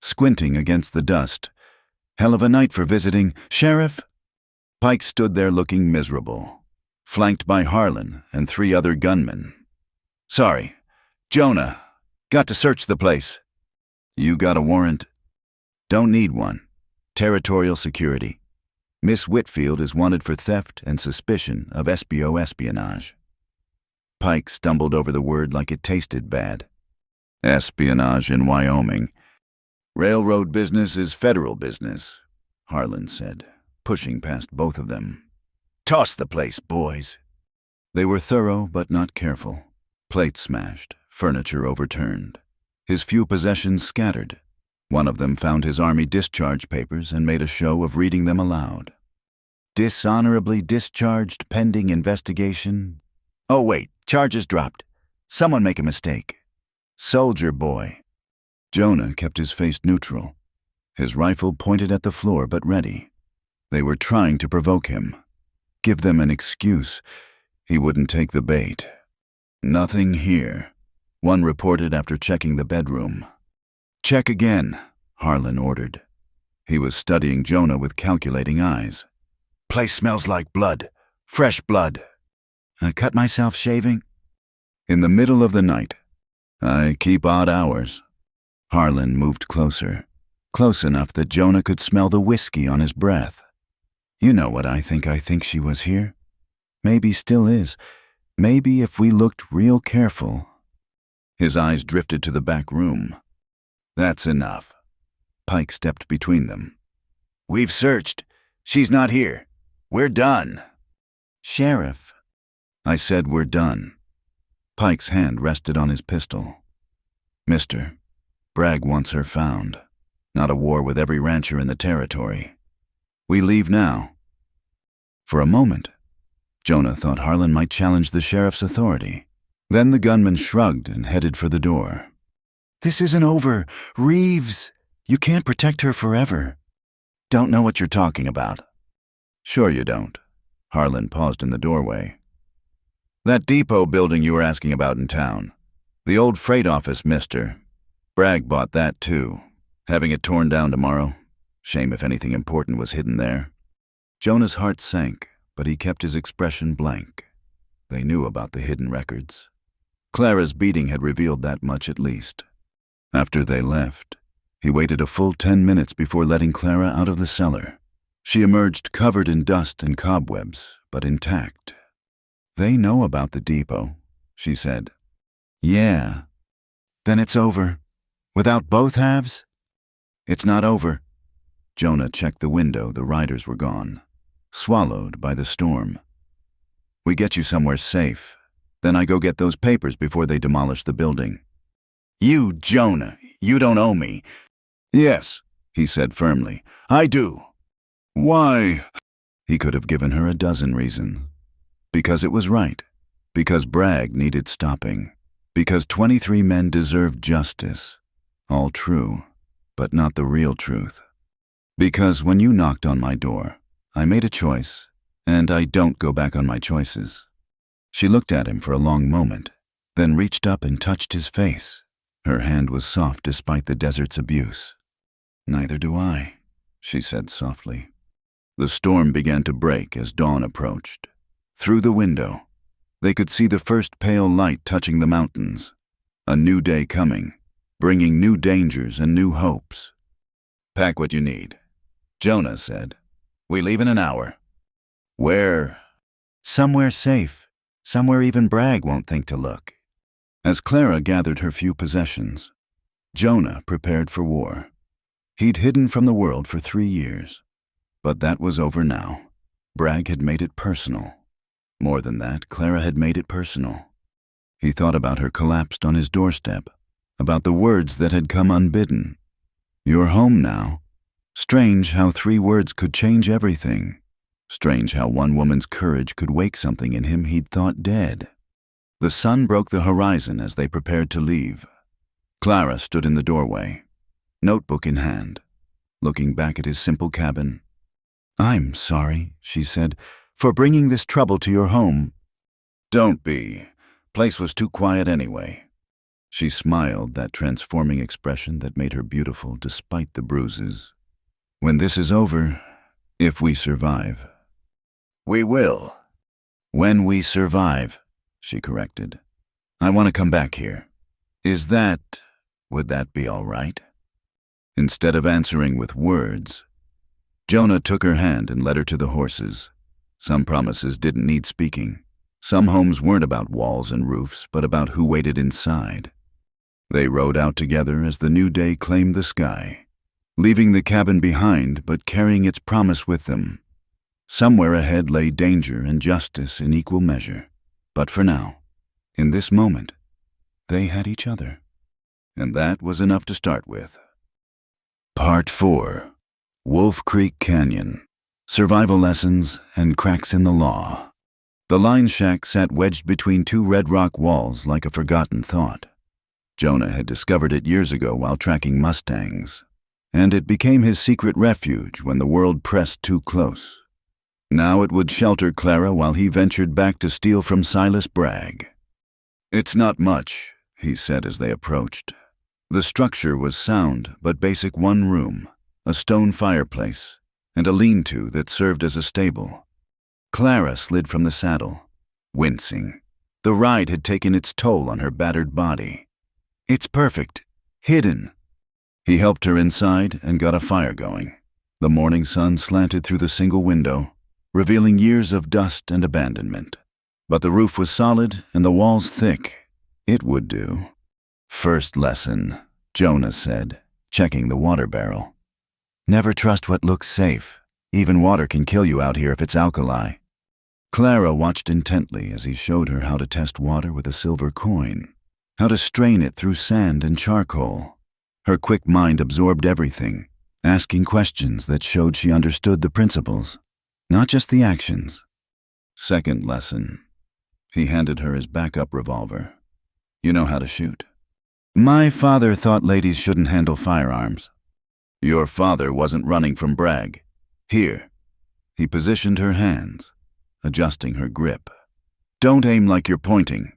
squinting against the dust. "Hell of a night for visiting, Sheriff." Pike stood there looking miserable, flanked by Harlan and 3 other gunmen. "Sorry, Jonah. Got to search the place." "You got a warrant?" "Don't need one. Territorial security. Miss Whitfield is wanted for theft and suspicion of SBO espionage." Pike stumbled over the word like it tasted bad. "Espionage in Wyoming. Railroad business is federal business," Harlan said, pushing past both of them. "Toss the place, boys." They were thorough but not careful. Plates smashed, furniture overturned. His few possessions scattered. One of them found his army discharge papers and made a show of reading them aloud. Dishonorably discharged pending investigation. Oh wait, charges dropped. Someone make a mistake. Soldier boy. Jonah kept his face neutral, his rifle pointed at the floor but ready. They were trying to provoke him. Give them an excuse. He wouldn't take the bait. Nothing here, one reported after checking the bedroom. Check again, Harlan ordered. He was studying Jonah with calculating eyes. Place smells like blood. Fresh blood. I cut myself shaving? In the middle of the night. I keep odd hours. Harlan moved closer, close enough that Jonah could smell the whiskey on his breath. You know what I think she was here? Maybe still is. Maybe if we looked real careful. His eyes drifted to the back room. That's enough. Pike stepped between them. We've searched. She's not here. We're done. Sheriff. I said we're done. Pike's hand rested on his pistol. Mister, Bragg wants her found. Not a war with every rancher in the territory. We leave now. For a moment, Jonah thought Harlan might challenge the sheriff's authority. Then the gunman shrugged and headed for the door. This isn't over. Reeves, you can't protect her forever. Don't know what you're talking about. Sure you don't. Harlan paused in the doorway. That depot building you were asking about in town. The old freight office, mister. Bragg bought that too. Having it torn down tomorrow. Shame if anything important was hidden there. Jonah's heart sank, but he kept his expression blank. They knew about the hidden records. Clara's beating had revealed that much at least. After they left, he waited a full 10 minutes before letting Clara out of the cellar. She emerged covered in dust and cobwebs, but intact. They know about the depot, she said. Yeah. Then it's over. Without both halves? It's not over. Jonah checked the window. The riders were gone, swallowed by the storm. We get you somewhere safe. Then I go get those papers before they demolish the building. You, Jonah, you don't owe me. Yes, he said firmly. I do. Why? He could have given her a dozen reasons. Because it was right. Because Bragg needed stopping. Because 23 men deserved justice. All true, but not the real truth. Because when you knocked on my door, I made a choice, and I don't go back on my choices. She looked at him for a long moment, then reached up and touched his face. Her hand was soft despite the desert's abuse. Neither do I, she said softly. The storm began to break as dawn approached. Through the window, they could see the first pale light touching the mountains. A new day coming, bringing new dangers and new hopes. Pack what you need, Jonah said. We leave in an hour. Where? Somewhere safe. Somewhere even Bragg won't think to look. As Clara gathered her few possessions, Jonah prepared for war. He'd hidden from the world for 3 years. But that was over now. Bragg had made it personal. More than that, Clara had made it personal. He thought about her collapsed on his doorstep, about the words that had come unbidden. You're home now. Strange how 3 words could change everything. Strange how one woman's courage could wake something in him he'd thought dead. The sun broke the horizon as they prepared to leave. Clara stood in the doorway, notebook in hand, looking back at his simple cabin. I'm sorry, she said, for bringing this trouble to your home. Don't be. Place was too quiet anyway. She smiled, that transforming expression that made her beautiful despite the bruises. When this is over, if we survive. We will. When we survive, she corrected. I want to come back here. Would that be all right? Instead of answering with words, Jonah took her hand and led her to the horses. Some promises didn't need speaking. Some homes weren't about walls and roofs, but about who waited inside. They rode out together as the new day claimed the sky, leaving the cabin behind but carrying its promise with them. Somewhere ahead lay danger and justice in equal measure. But for now, in this moment, they had each other. And that was enough to start with. Part 4. Wolf Creek Canyon. Survival Lessons and Cracks in the Law. The line shack sat wedged between two red rock walls like a forgotten thought. Jonah had discovered it years ago while tracking mustangs, and it became his secret refuge when the world pressed too close. Now it would shelter Clara while he ventured back to steal from Silas Bragg. "It's not much," he said as they approached. The structure was sound but basic: one room, a stone fireplace, and a lean-to that served as a stable. Clara slid from the saddle, wincing. The ride had taken its toll on her battered body. "It's perfect. Hidden." He helped her inside and got a fire going. The morning sun slanted through the single window, revealing years of dust and abandonment. But the roof was solid and the walls thick. It would do. "First lesson," Jonah said, checking the water barrel. "Never trust what looks safe. Even water can kill you out here if it's alkali." Clara watched intently as he showed her how to test water with a silver coin, how to strain it through sand and charcoal. Her quick mind absorbed everything, asking questions that showed she understood the principles, not just the actions. "Second lesson." He handed her his backup revolver. "You know how to shoot." "My father thought ladies shouldn't handle firearms." "Your father wasn't running from Bragg. Here." He positioned her hands, adjusting her grip. "Don't aim like you're pointing.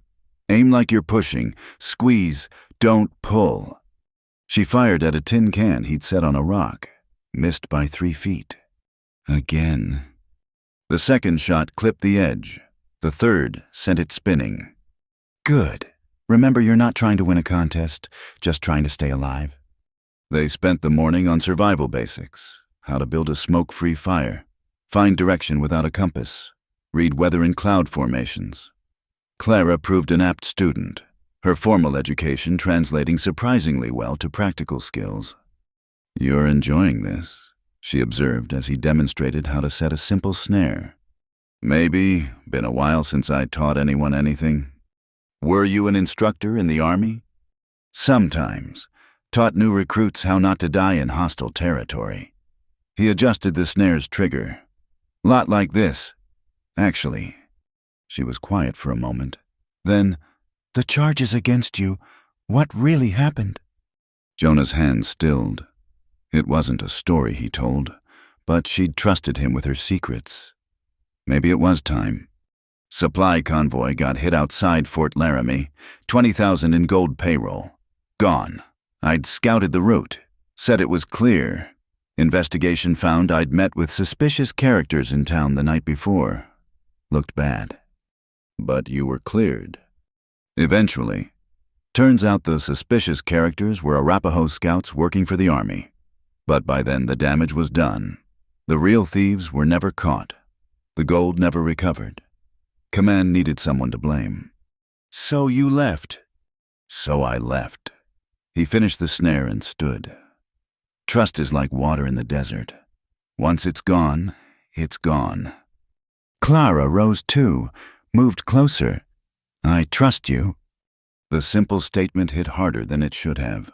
Aim like you're pushing. Squeeze, don't pull." She fired at a tin can he'd set on a rock, missed by 3 feet. Again. The second shot clipped the edge. The third sent it spinning. "Good. Remember, you're not trying to win a contest, just trying to stay alive." They spent the morning on survival basics: how to build a smoke-free fire, find direction without a compass, read weather and cloud formations. Clara proved an apt student, her formal education translating surprisingly well to practical skills. "You're enjoying this," she observed as he demonstrated how to set a simple snare. "Maybe. Been a while since I taught anyone anything." "Were you an instructor in the Army?" "Sometimes. Taught new recruits how not to die in hostile territory." He adjusted the snare's trigger. "Lot like this, actually." She was quiet for a moment. Then, "The charges against you, what really happened?" Jonah's hand stilled. It wasn't a story he told, but she'd trusted him with her secrets. Maybe it was time. "Supply convoy got hit outside Fort Laramie, 20,000 in gold payroll. Gone. I'd scouted the route, said it was clear. Investigation found I'd met with suspicious characters in town the night before. Looked bad. But you were cleared." "Eventually. Turns out the suspicious characters were Arapaho scouts working for the Army. But by then the damage was done. The real thieves were never caught. The gold never recovered. Command needed someone to blame." "So you left?" "So I left." He finished the snare and stood. "Trust is like water in the desert. Once it's gone, it's gone." Clara rose too, moved closer. "I trust you." The simple statement hit harder than it should have.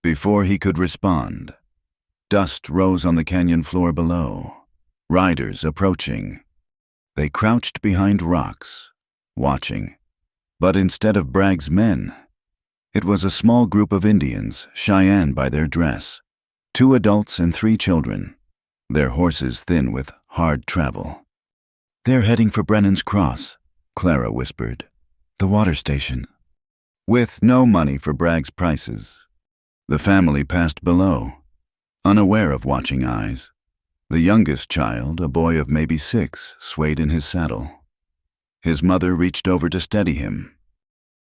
Before he could respond, dust rose on the canyon floor below. Riders approaching. They crouched behind rocks, watching. But instead of Bragg's men, it was a small group of Indians, Cheyenne by their dress. 2 adults and 3 children, their horses thin with hard travel. "They're heading for Brennan's Cross," Clara whispered. "The water station." With no money for Bragg's prices, the family passed below, unaware of watching eyes. The youngest child, a boy of maybe 6, swayed in his saddle. His mother reached over to steady him.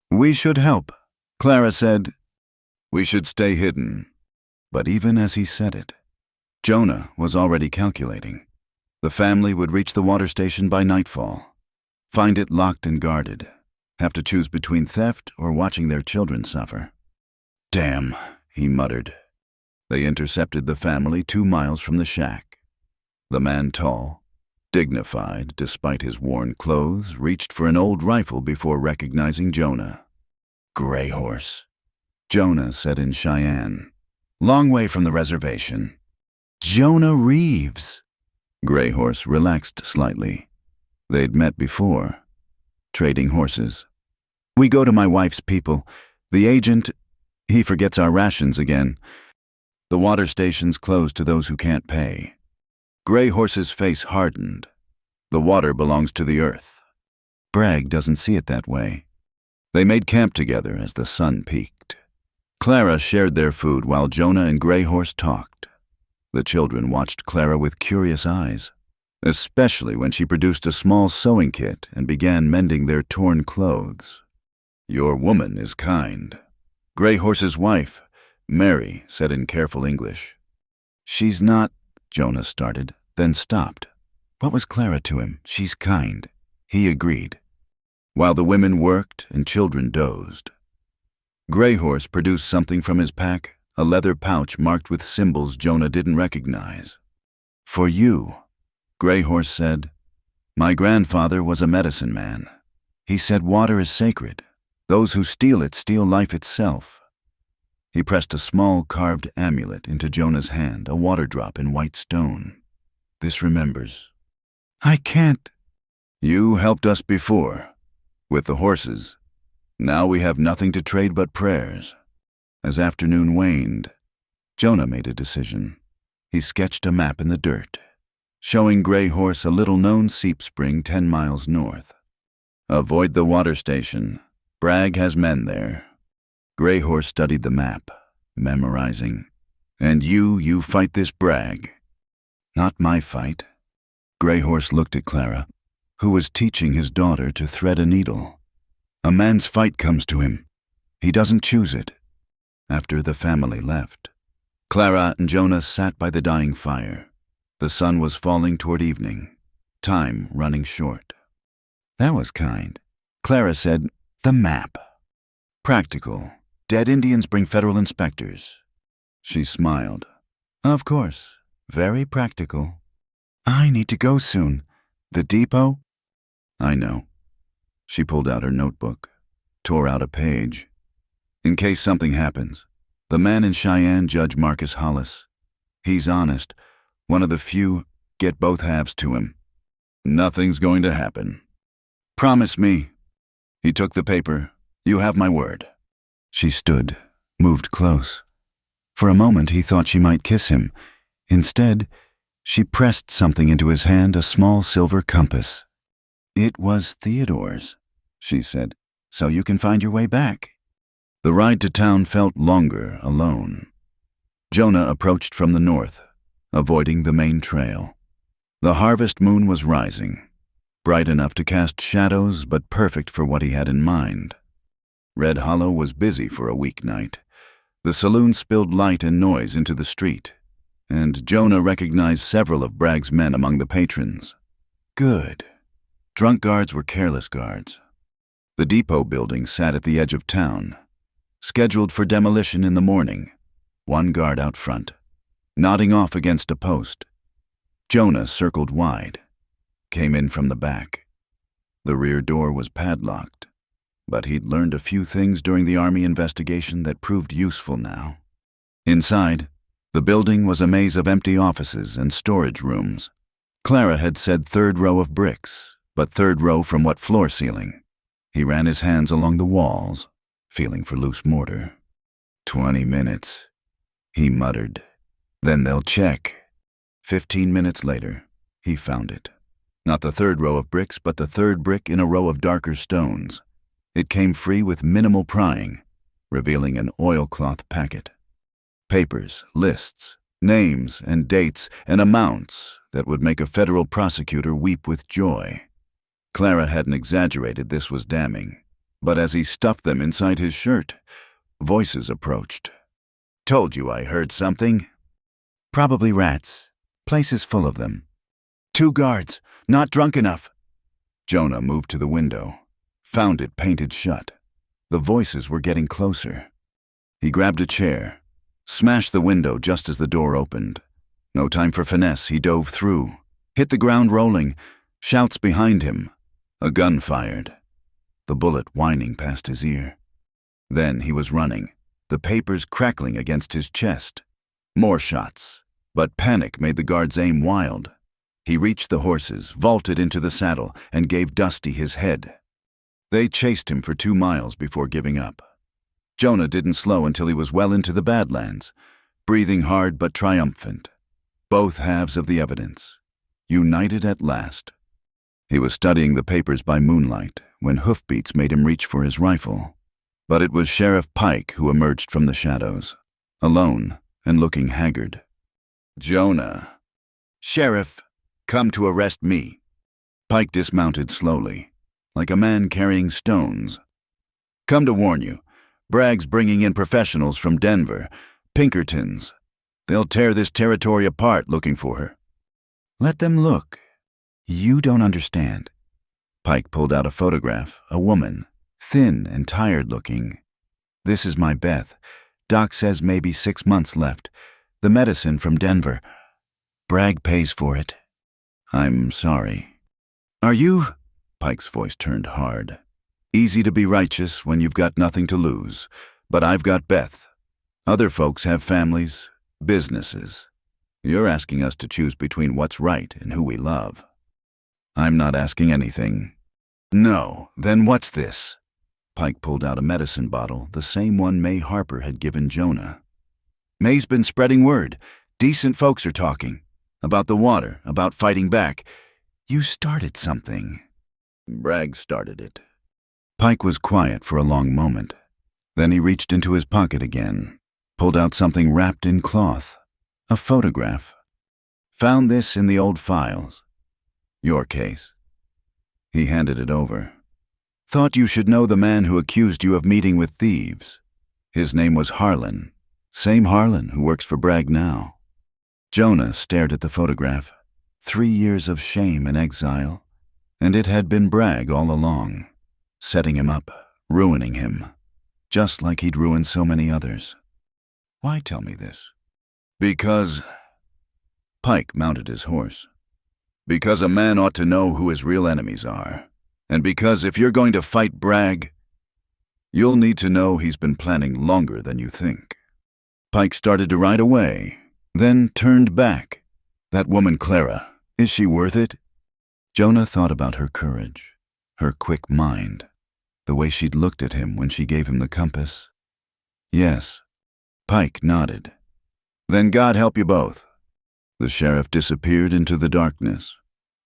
"We should help," Clara said. "We should stay hidden." But even as he said it, Jonah was already calculating. The family would reach the water station by nightfall, find it locked and guarded, have to choose between theft or watching their children suffer. "Damn," he muttered. They intercepted the family 2 miles from the shack. The man tall, Dignified, despite his worn clothes, reached for an old rifle before recognizing Jonah. "Gray Horse," Jonah said in Cheyenne. "Long way from the reservation." "Jonah Reeves." Gray Horse relaxed slightly. They'd met before, trading horses. "We go to my wife's people. The agent, he forgets our rations again. The water station's closed to those who can't pay." Gray Horse's face hardened. "The water belongs to the earth." Bragg doesn't see it that way. They made camp together as the sun peaked. Clara shared their food while Jonah and Gray Horse talked. The children watched Clara with curious eyes, especially when she produced a small sewing kit and began mending their torn clothes. "Your woman is kind," Gray Horse's wife, Mary, said in careful English. "She's not," Jonah started, then stopped. What was Clara to him? "She's kind." He agreed. While the women worked and children dozed, Gray Horse produced something from his pack, a leather pouch marked with symbols Jonah didn't recognize. "For you," Gray Horse said. "My grandfather was a medicine man. He said water is sacred. Those who steal it steal life itself." He pressed a small carved amulet into Jonah's hand, a water drop in white stone. "This remembers." "I can't." "You helped us before, with the horses. Now we have nothing to trade but prayers." As afternoon waned, Jonah made a decision. He sketched a map in the dirt, showing Gray Horse a little-known seep spring 10 miles north. "Avoid the water station. Bragg has men there." Gray Horse studied the map, memorizing. "And you fight this Bragg." "Not my fight." Gray Horse looked at Clara, who was teaching his daughter to thread a needle. "A man's fight comes to him. He doesn't choose it." After the family left, Clara and Jonah sat by the dying fire. The sun was falling toward evening, time running short. "That was kind." Clara said, "The map." "Practical. Dead Indians bring federal inspectors." She smiled. "Of course. Very practical." "I need to go soon. The depot?" "I know." She pulled out her notebook, tore out a page. "In case something happens, the man in Cheyenne, Judge Marcus Hollis. He's honest. One of the few. Get both halves to him." "Nothing's going to happen." "Promise me." He took the paper. "You have my word." She stood, moved close. For a moment he thought she might kiss him. Instead, she pressed something into his hand, a small silver compass. "It was Theodore's," she said, "so you can find your way back." The ride to town felt longer alone. Jonah approached from the north, avoiding the main trail. The harvest moon was rising, bright enough to cast shadows but perfect for what he had in mind. Red Hollow was busy for a weeknight. The saloon spilled light and noise into the street, and Jonah recognized several of Bragg's men among the patrons. Good. Drunk guards were careless guards. The depot building sat at the edge of town, scheduled for demolition in the morning, one guard out front, nodding off against a post. Jonah circled wide, came in from the back. The rear door was padlocked, but he'd learned a few things during the Army investigation that proved useful now. Inside, the building was a maze of empty offices and storage rooms. Clara had said third row of bricks, but third row from what floor ceiling? He ran his hands along the walls, feeling for loose mortar. 20 minutes, he muttered. Then they'll check. 15 minutes later, he found it. Not the third row of bricks, but the third brick in a row of darker stones. It came free with minimal prying, revealing an oilcloth packet. Papers, lists, names and dates and amounts that would make a federal prosecutor weep with joy. Clara hadn't exaggerated this was damning, but as he stuffed them inside his shirt, voices approached. "Told you I heard something." "Probably rats. Place is full of them." "2 guards, not drunk enough." Jonah moved to the window, found it painted shut. The voices were getting closer. He grabbed a chair, smashed the window just as the door opened. No time for finesse, he dove through, Hit the ground rolling. Shouts behind him. A gun fired. The bullet whining past his ear. Then he was running, the papers crackling against his chest. More shots, but panic made the guards aim wild. He reached the horses, vaulted into the saddle, and gave Dusty his head. They chased him for 2 miles before giving up. Jonah didn't slow until he was well into the Badlands, breathing hard but triumphant. Both halves of the evidence, united at last. He was studying the papers by moonlight when hoofbeats made him reach for his rifle. But it was Sheriff Pike who emerged from the shadows, alone and looking haggard. "Jonah." "Sheriff, come to arrest me." Pike dismounted slowly, like a man carrying stones. "Come to warn you, Bragg's bringing in professionals from Denver, Pinkertons. They'll tear this territory apart looking for her." "Let them look. You don't understand." Pike pulled out a photograph, a woman, thin and tired-looking. "This is my Beth. Doc says maybe 6 months left. The medicine from Denver. Bragg pays for it." "I'm sorry." "Are you?" Pike's voice turned hard. "Easy to be righteous when you've got nothing to lose, but I've got Beth. Other folks have families, businesses. You're asking us to choose between what's right and who we love." "I'm not asking anything." "No, then what's this?" Pike pulled out a medicine bottle, the same one May Harper had given Jonah. "May's been spreading word. Decent folks are talking. About the water, about fighting back. You started something." "Bragg started it." Pike was quiet for a long moment. Then he reached into his pocket again, pulled out something wrapped in cloth. A photograph. "Found this in the old files. Your case." He handed it over. "Thought you should know the man who accused you of meeting with thieves. His name was Harlan. Same Harlan who works for Bragg now." Jonah stared at the photograph. 3 years of shame and exile. And it had been Bragg all along, setting him up, ruining him, just like he'd ruined so many others. "Why tell me this?" "Because—" Pike mounted his horse. "Because a man ought to know who his real enemies are. And because if you're going to fight Bragg, you'll need to know he's been planning longer than you think." Pike started to ride away, then turned back. "That woman Clara, is she worth it?" Jonah thought about her courage, her quick mind, the way she'd looked at him when she gave him the compass. "Yes." Pike nodded. "Then God help you both." The sheriff disappeared into the darkness,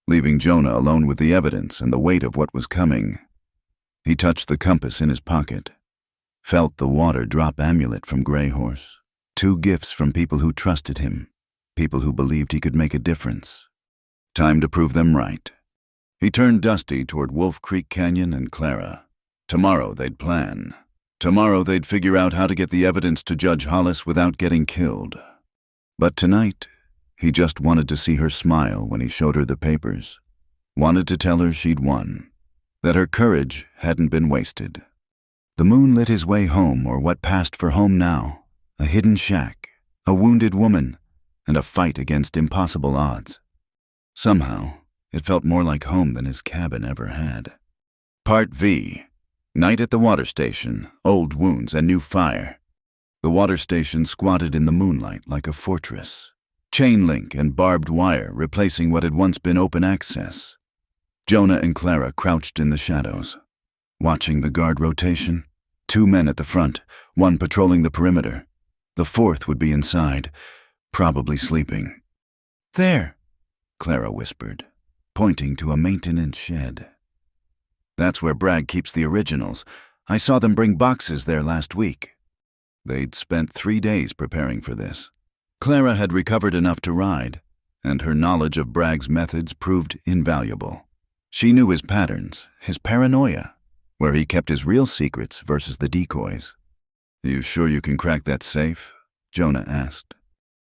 leaving Jonah alone with the evidence and the weight of what was coming. He touched the compass in his pocket, felt the water drop amulet from Grey Horse, 2 gifts from people who trusted him, people who believed he could make a difference. Time to prove them right. He turned Dusty toward Wolf Creek Canyon and Clara. Tomorrow they'd plan. Tomorrow they'd figure out how to get the evidence to Judge Hollis without getting killed. But tonight, he just wanted to see her smile when he showed her the papers. Wanted to tell her she'd won, that her courage hadn't been wasted. The moon lit his way home, or what passed for home now. A hidden shack, a wounded woman, and a fight against impossible odds. Somehow, it felt more like home than his cabin ever had. Part V. Night at the water station, old wounds and new fire. The water station squatted in the moonlight like a fortress. Chain link and barbed wire replacing what had once been open access. Jonah and Clara crouched in the shadows, watching the guard rotation. 2 men at the front, 1 patrolling the perimeter. The 4th would be inside, probably sleeping. "There," Clara whispered, pointing to a maintenance shed. "That's where Bragg keeps the originals. I saw them bring boxes there last week." They'd spent 3 days preparing for this. Clara had recovered enough to ride, and her knowledge of Bragg's methods proved invaluable. She knew his patterns, his paranoia, where he kept his real secrets versus the decoys. "You sure you can crack that safe?" Jonah asked.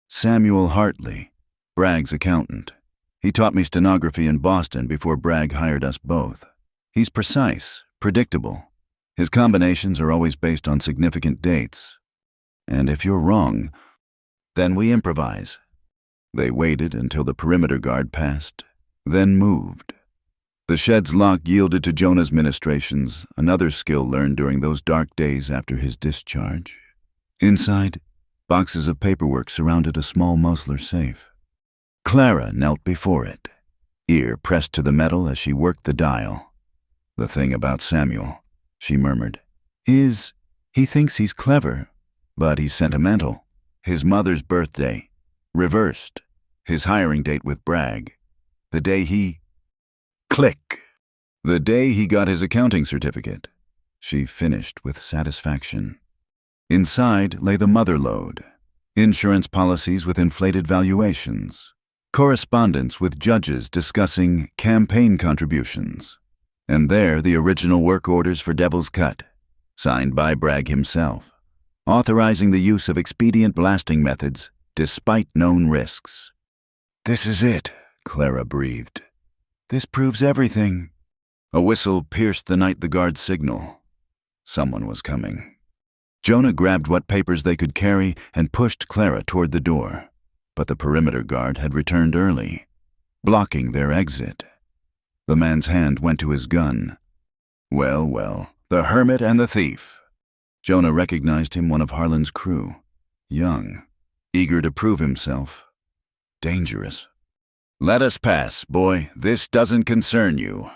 "Samuel Hartley, Bragg's accountant. He taught me stenography in Boston before Bragg hired us both. He's precise, predictable. His combinations are always based on significant dates. And if you're wrong, then we improvise." They waited until the perimeter guard passed, then moved. The shed's lock yielded to Jonah's ministrations, another skill learned during those dark days after his discharge. Inside, boxes of paperwork surrounded a small muslar safe. Clara knelt before it, ear pressed to the metal as she worked the dial. "The thing about Samuel," she murmured, "is he thinks he's clever, but he's sentimental. His mother's birthday, reversed. His hiring date with Bragg. The day he... Click! The day he got his accounting certificate," she finished with satisfaction. Inside lay the mother lode, insurance policies with inflated valuations, correspondence with judges discussing campaign contributions, and there the original work orders for Devil's Cut, signed by Bragg himself, authorizing the use of expedient blasting methods despite known risks. "This is it," Clara breathed. "This proves everything." A whistle pierced the night the guard signal. Someone was coming. Jonah grabbed what papers they could carry and pushed Clara toward the door, but the perimeter guard had returned early, blocking their exit. The man's hand went to his gun. Well, well, the hermit and the thief. Jonah recognized him, one of Harlan's crew. Young, eager to prove himself. Dangerous. "Let us pass, boy. This doesn't concern you."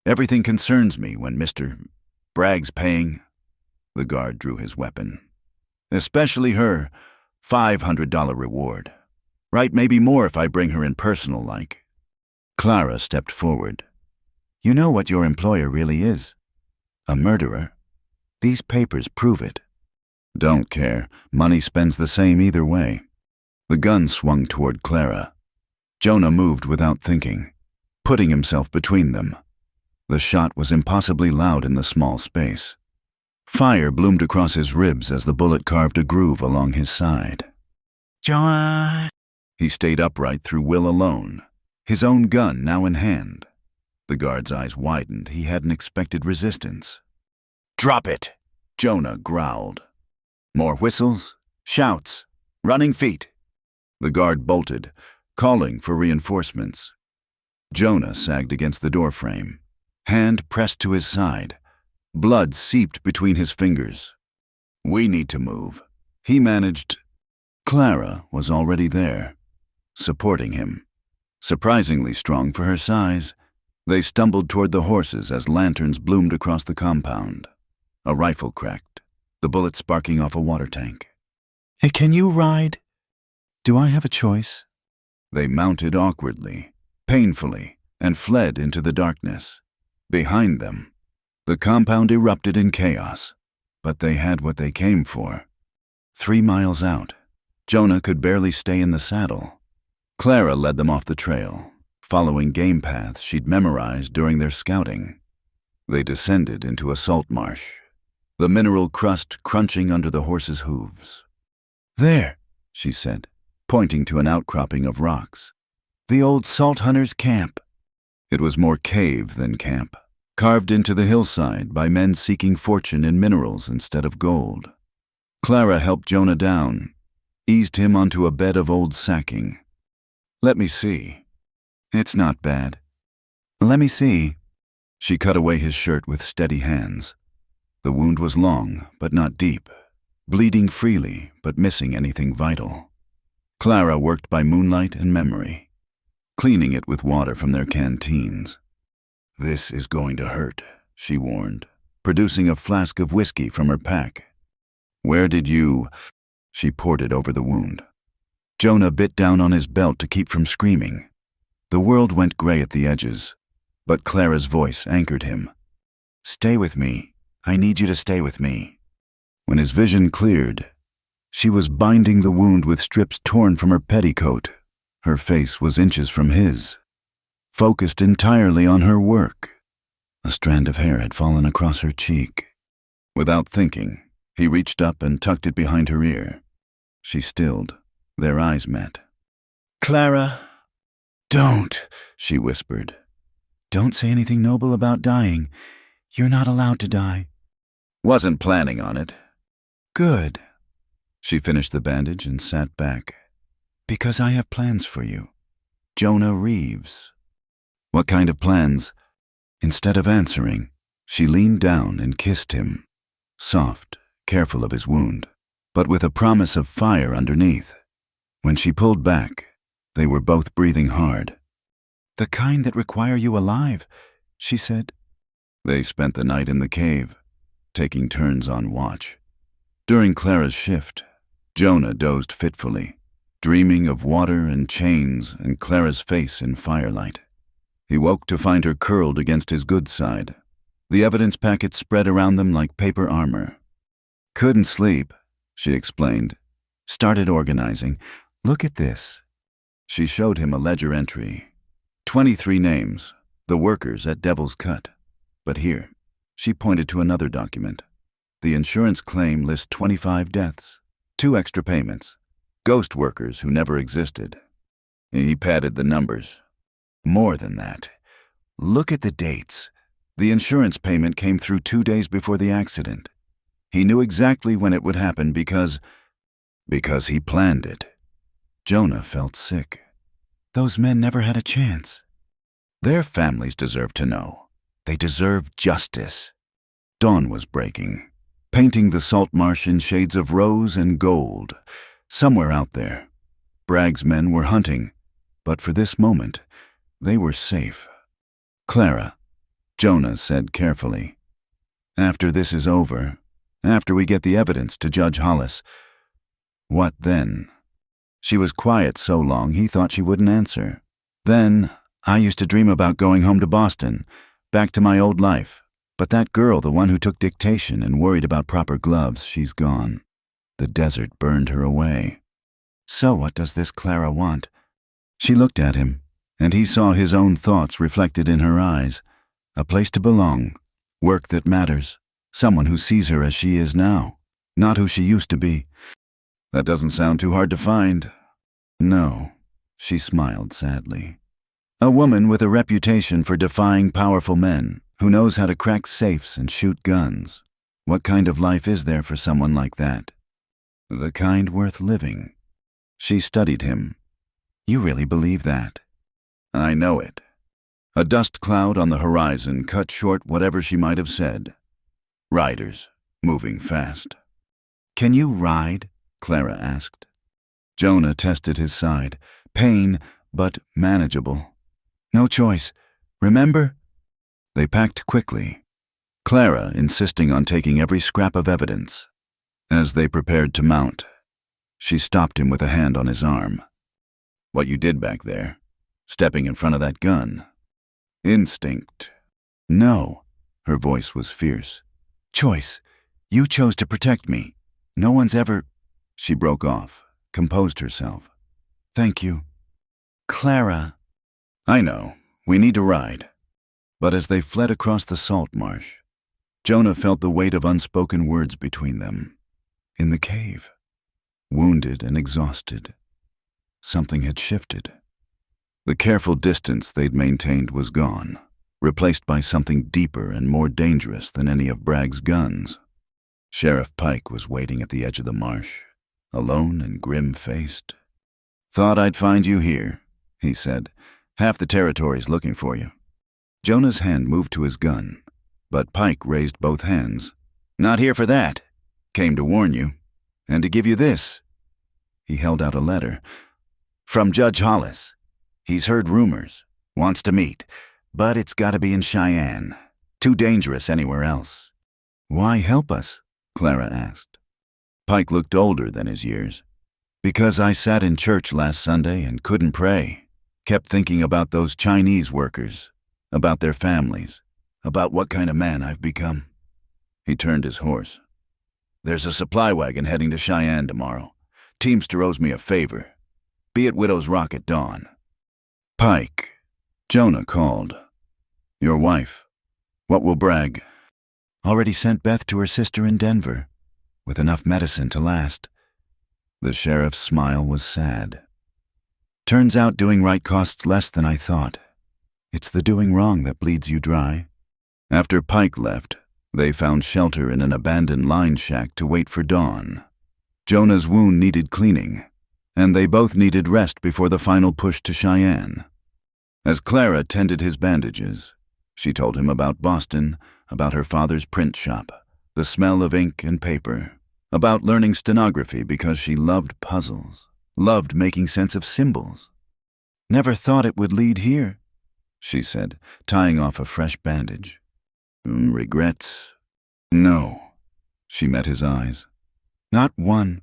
"Everything concerns me when Mr. Bragg's paying." The guard drew his weapon. "Especially her $500 reward. Right, maybe more if I bring her in personal like." Clara stepped forward. "You know what your employer really is? A murderer. These papers prove it." "Don't care. Money spends the same either way." The gun swung toward Clara. Jonah moved without thinking, putting himself between them. The shot was impossibly loud in the small space. Fire bloomed across his ribs as the bullet carved a groove along his side. "Jonah!" He stayed upright through will alone, his own gun now in hand. The guard's eyes widened. He hadn't expected resistance. "Drop it!" Jonah growled. More whistles, shouts, running feet. The guard bolted, calling for reinforcements. Jonah sagged against the doorframe, hand pressed to his side. Blood seeped between his fingers. "We need to move." He managed. Clara was already there, supporting him. Surprisingly strong for her size, they stumbled toward the horses as lanterns bloomed across the compound. A rifle cracked, the bullet sparking off a water tank. "Hey, can you ride? Do I have a choice?" They mounted awkwardly, painfully, and fled into the darkness. Behind them, the compound erupted in chaos, but they had what they came for. 3 miles out, Jonah could barely stay in the saddle. Clara led them off the trail, following game paths she'd memorized during their scouting. They descended into a salt marsh, the mineral crust crunching under the horses' hooves. "There," she said, pointing to an outcropping of rocks. "The old salt hunters' camp." It was more cave than camp, carved into the hillside by men seeking fortune in minerals instead of gold. Clara helped Jonah down, eased him onto a bed of old sacking. "Let me see." "It's not bad." "Let me see." She cut away his shirt with steady hands. The wound was long, but not deep, bleeding freely, but missing anything vital. Clara worked by moonlight and memory, cleaning it with water from their canteens. "This is going to hurt," she warned, producing a flask of whiskey from her pack. "Where did you—" She poured it over the wound. Jonah bit down on his belt to keep from screaming. The world went gray at the edges, but Clara's voice anchored him. "Stay with me. I need you to stay with me." When his vision cleared, she was binding the wound with strips torn from her petticoat. Her face was inches from his, focused entirely on her work. A strand of hair had fallen across her cheek. Without thinking, he reached up and tucked it behind her ear. She stilled. Their eyes met. "Clara." "Don't," she whispered. "Don't say anything noble about dying. You're not allowed to die." "Wasn't planning on it." "Good." She finished the bandage and sat back. "Because I have plans for you. Jonah Reeves." What kind of plans? Instead of answering, she leaned down and kissed him, soft, careful of his wound, but with a promise of fire underneath. When she pulled back, they were both breathing hard. "The kind that require you alive," she said. They spent the night in the cave, taking turns on watch. During Clara's shift, Jonah dozed fitfully, dreaming of water and chains and Clara's face in firelight. He woke to find her curled against his good side, the evidence packet spread around them like paper armor. "Couldn't sleep," she explained. "Started organizing. Look at this." She showed him a ledger entry. 23 names, the workers at Devil's Cut. But here, she pointed to another document. The insurance claim lists 25 deaths, 2 extra payments, ghost workers who never existed. He padded the numbers. More than that. Look at the dates. The insurance payment came through 2 days before the accident. He knew exactly when it would happen because he planned it. Jonah felt sick. Those men never had a chance. Their families deserve to know. They deserve justice. Dawn was breaking, painting the salt marsh in shades of rose and gold. Somewhere out there, Bragg's men were hunting, but for this moment, they were safe. "Clara," Jonah said carefully, "after this is over, after we get the evidence to Judge Hollis, what then?" She was quiet so long he thought she wouldn't answer. "Then, I used to dream about going home to Boston, back to my old life. But that girl, the one who took dictation and worried about proper gloves, she's gone. The desert burned her away. So what does this Clara want?" She looked at him, and he saw his own thoughts reflected in her eyes. A place to belong, work that matters, someone who sees her as she is now, not who she used to be. "That doesn't sound too hard to find." "No," she smiled sadly. "A woman with a reputation for defying powerful men, who knows how to crack safes and shoot guns. What kind of life is there for someone like that?" "The kind worth living." She studied him. "You really believe that?" "I know it." A dust cloud on the horizon cut short whatever she might have said. Riders, moving fast. "Can you ride?" Clara asked. Jonah tested his side. Pain, but manageable. "No choice. Remember?" They packed quickly, Clara insisting on taking every scrap of evidence. As they prepared to mount, she stopped him with a hand on his arm. "What you did back there, stepping in front of that gun. Instinct." "No." Her voice was fierce. "Choice. You chose to protect me. No one's ever—" She broke off, composed herself. "Thank you." "Clara." "I know. We need to ride." But as they fled across the salt marsh, Jonah felt the weight of unspoken words between them. In the cave, wounded and exhausted, something had shifted. The careful distance they'd maintained was gone, replaced by something deeper and more dangerous than any of Bragg's guns. Sheriff Pike was waiting at the edge of the marsh, alone and grim-faced. "Thought I'd find you here," he said. "Half the territory's looking for you." Jonah's hand moved to his gun, but Pike raised both hands. "Not here for that. Came to warn you, and to give you this." He held out a letter. "From Judge Hollis. He's heard rumors, wants to meet, but it's got to be in Cheyenne. Too dangerous anywhere else." "Why help us?" Clara asked. Pike looked older than his years. "Because I sat in church last Sunday and couldn't pray. Kept thinking about those Chinese workers, about their families, about what kind of man I've become." He turned his horse. "There's a supply wagon heading to Cheyenne tomorrow. Teamster owes me a favor. Be at Widow's Rock at dawn." "Pike," Jonah called. "Your wife. What will Bragg?" "Already sent Beth to her sister in Denver, with enough medicine to last." The sheriff's smile was sad. "Turns out doing right costs less than I thought. It's the doing wrong that bleeds you dry." After Pike left, they found shelter in an abandoned line shack to wait for dawn. Jonah's wound needed cleaning, and they both needed rest before the final push to Cheyenne. As Clara tended his bandages, she told him about Boston, about her father's print shop, the smell of ink and paper, about learning stenography because she loved puzzles, loved making sense of symbols. "Never thought it would lead here," she said, tying off a fresh bandage. "Regrets?" "No." She met his eyes. "Not one."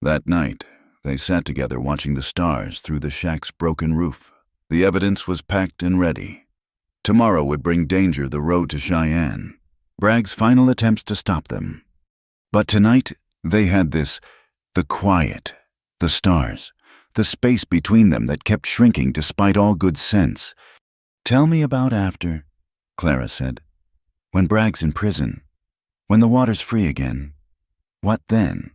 That night, they sat together watching the stars through the shack's broken roof. The evidence was packed and ready. Tomorrow would bring danger the road to Cheyenne, Bragg's final attempts to stop them. But tonight, they had this, the quiet, the stars, the space between them that kept shrinking despite all good sense. "Tell me about after," Clara said. "When Bragg's in prison, when the water's free again. What then?"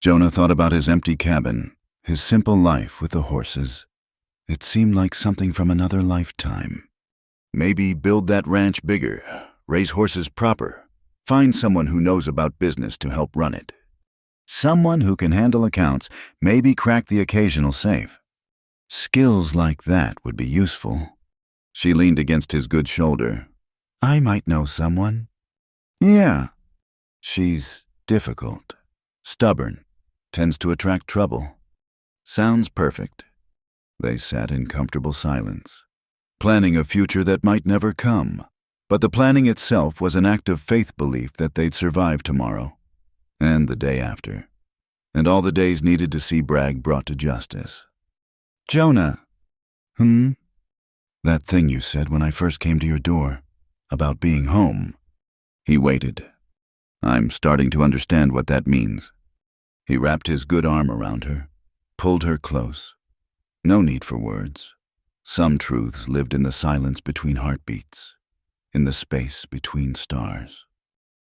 Jonah thought about his empty cabin, his simple life with the horses. It seemed like something from another lifetime. Maybe build that ranch bigger, raise horses proper, find someone who knows about business to help run it. Someone who can handle accounts, maybe crack the occasional safe. Skills like that would be useful. She leaned against his good shoulder. "I might know someone." "Yeah." "She's difficult, stubborn, tends to attract trouble." "Sounds perfect." They sat in comfortable silence, planning a future that might never come. But the planning itself was an act of faith belief that they'd survive tomorrow, and the day after, and all the days needed to see Bragg brought to justice. "Jonah." "That thing you said when I first came to your door, about being home." He waited. "I'm starting to understand what that means." He wrapped his good arm around her, pulled her close. No need for words. Some truths lived in the silence between heartbeats, in the space between stars.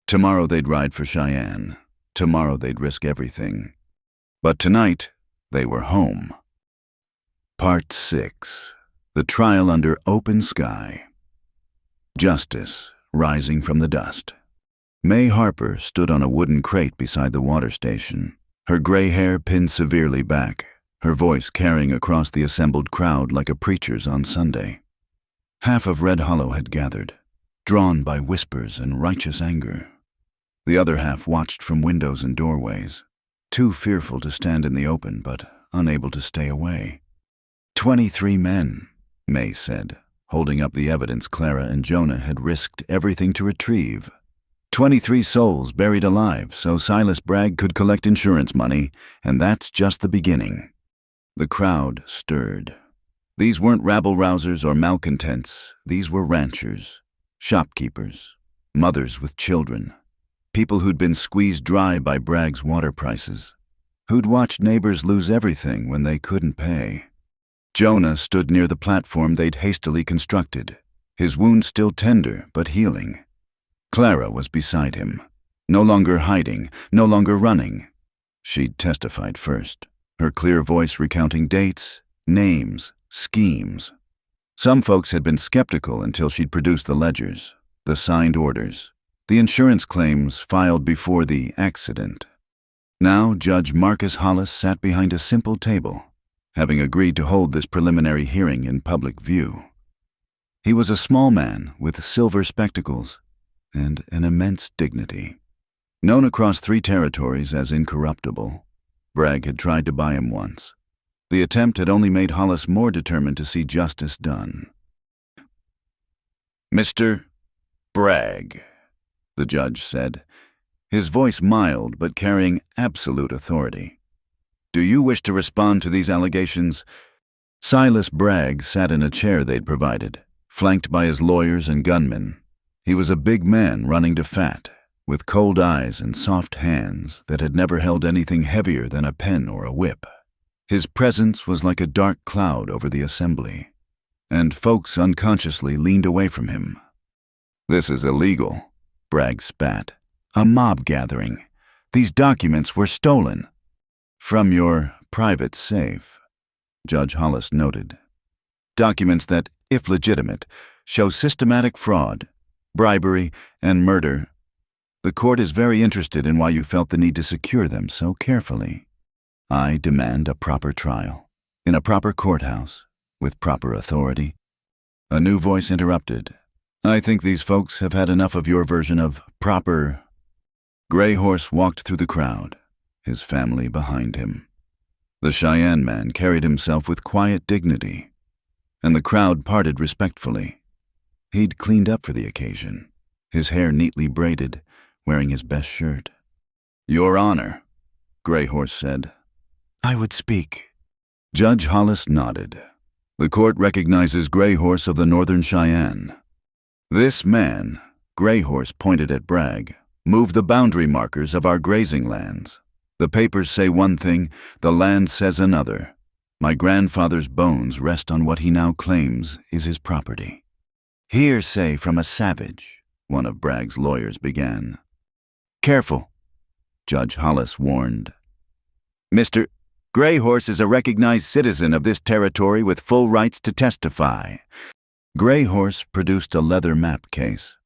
Tomorrow they'd ride for Cheyenne. Tomorrow they'd risk everything. But tonight, they were home. Part 6. The Trial Under Open Sky. Justice rising from the dust. May Harper stood on a wooden crate beside the water station, her gray hair pinned severely back, her voice carrying across the assembled crowd like a preacher's on Sunday. Half of Red Hollow had gathered, drawn by whispers and righteous anger. The other half watched from windows and doorways, too fearful to stand in the open but unable to stay away. 23 men, May said, holding up the evidence Clara and Jonah had risked everything to retrieve. 23 souls buried alive so Silas Bragg could collect insurance money, and that's just the beginning. The crowd stirred. These weren't rabble-rousers or malcontents. These were ranchers, shopkeepers, mothers with children, people who'd been squeezed dry by Bragg's water prices, who'd watched neighbors lose everything when they couldn't pay. Jonah stood near the platform they'd hastily constructed, his wound still tender but healing. Clara was beside him, no longer hiding, no longer running. She'd testified first, her clear voice recounting dates, names, schemes. Some folks had been skeptical until she'd produced the ledgers, the signed orders, the insurance claims filed before the accident. Now Judge Marcus Hollis sat behind a simple table, having agreed to hold this preliminary hearing in public view. He was a small man with silver spectacles and an immense dignity. Known across 3 territories as incorruptible, Bragg had tried to buy him once. The attempt had only made Hollis more determined to see justice done. "Mr. Bragg," the judge said, his voice mild but carrying absolute authority. "Do you wish to respond to these allegations?" Silas Bragg sat in a chair they'd provided, flanked by his lawyers and gunmen. He was a big man running to fat, with cold eyes and soft hands that had never held anything heavier than a pen or a whip. His presence was like a dark cloud over the assembly, and folks unconsciously leaned away from him. "This is illegal," Bragg spat. "A mob gathering. These documents were stolen." "From your private safe," Judge Hollis noted. "Documents that, if legitimate, show systematic fraud, bribery, and murder. The court is very interested in why you felt the need to secure them so carefully. I demand a proper trial, in a proper courthouse, with proper authority. A new voice interrupted. I think these folks have had enough of your version of proper. Gray Horse walked through the crowd, his family behind him. The Cheyenne man carried himself with quiet dignity, and the crowd parted respectfully. He'd cleaned up for the occasion, his hair neatly braided, wearing his best shirt. Your Honor, Gray Horse said. I would speak. Judge Hollis nodded. The court recognizes Gray Horse of the Northern Cheyenne. This man, Gray Horse pointed at Bragg, moved the boundary markers of our grazing lands. The papers say one thing, the land says another. My grandfather's bones rest on what he now claims is his property. Hearsay from a savage, one of Bragg's lawyers began. Careful, Judge Hollis warned. Mr. Gray Horse is a recognized citizen of this territory with full rights to testify. Gray Horse produced a leather map case.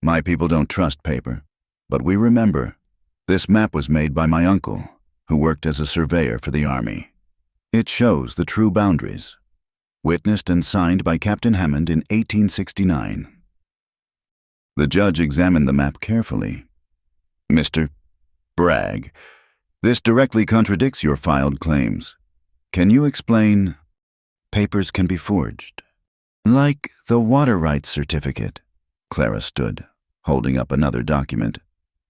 My people don't trust paper, but we remember. This map was made by my uncle, who worked as a surveyor for the Army. It shows the true boundaries. Witnessed and signed by Captain Hammond in 1869. The judge examined the map carefully. Mr. Bragg, this directly contradicts your filed claims. Can you explain? Papers can be forged. Like the water rights certificate. Clara stood, holding up another document.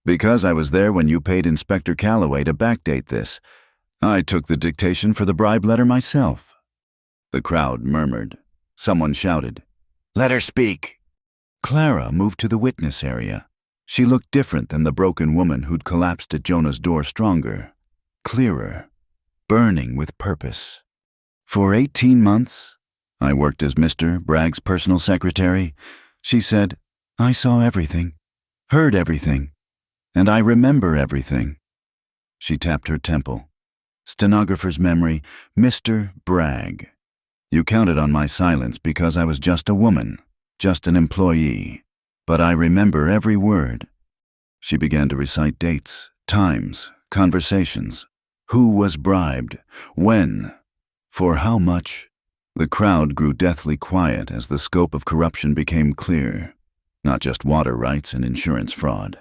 Because I was there when you paid Inspector Calloway to backdate this, I took the dictation for the bribe letter myself. The crowd murmured. Someone shouted, Let her speak. Clara moved to the witness area. She looked different than the broken woman who'd collapsed at Jonah's door, stronger, clearer, burning with purpose. For 18 months, I worked as Mr. Bragg's personal secretary. She said, I saw everything, heard everything, and I remember everything. She tapped her temple. Stenographer's memory, Mr. Bragg. You counted on my silence because I was just a woman, just an employee. But I remember every word. She began to recite dates, times, conversations. Who was bribed? When? For how much? The crowd grew deathly quiet as the scope of corruption became clear. Not just water rights and insurance fraud,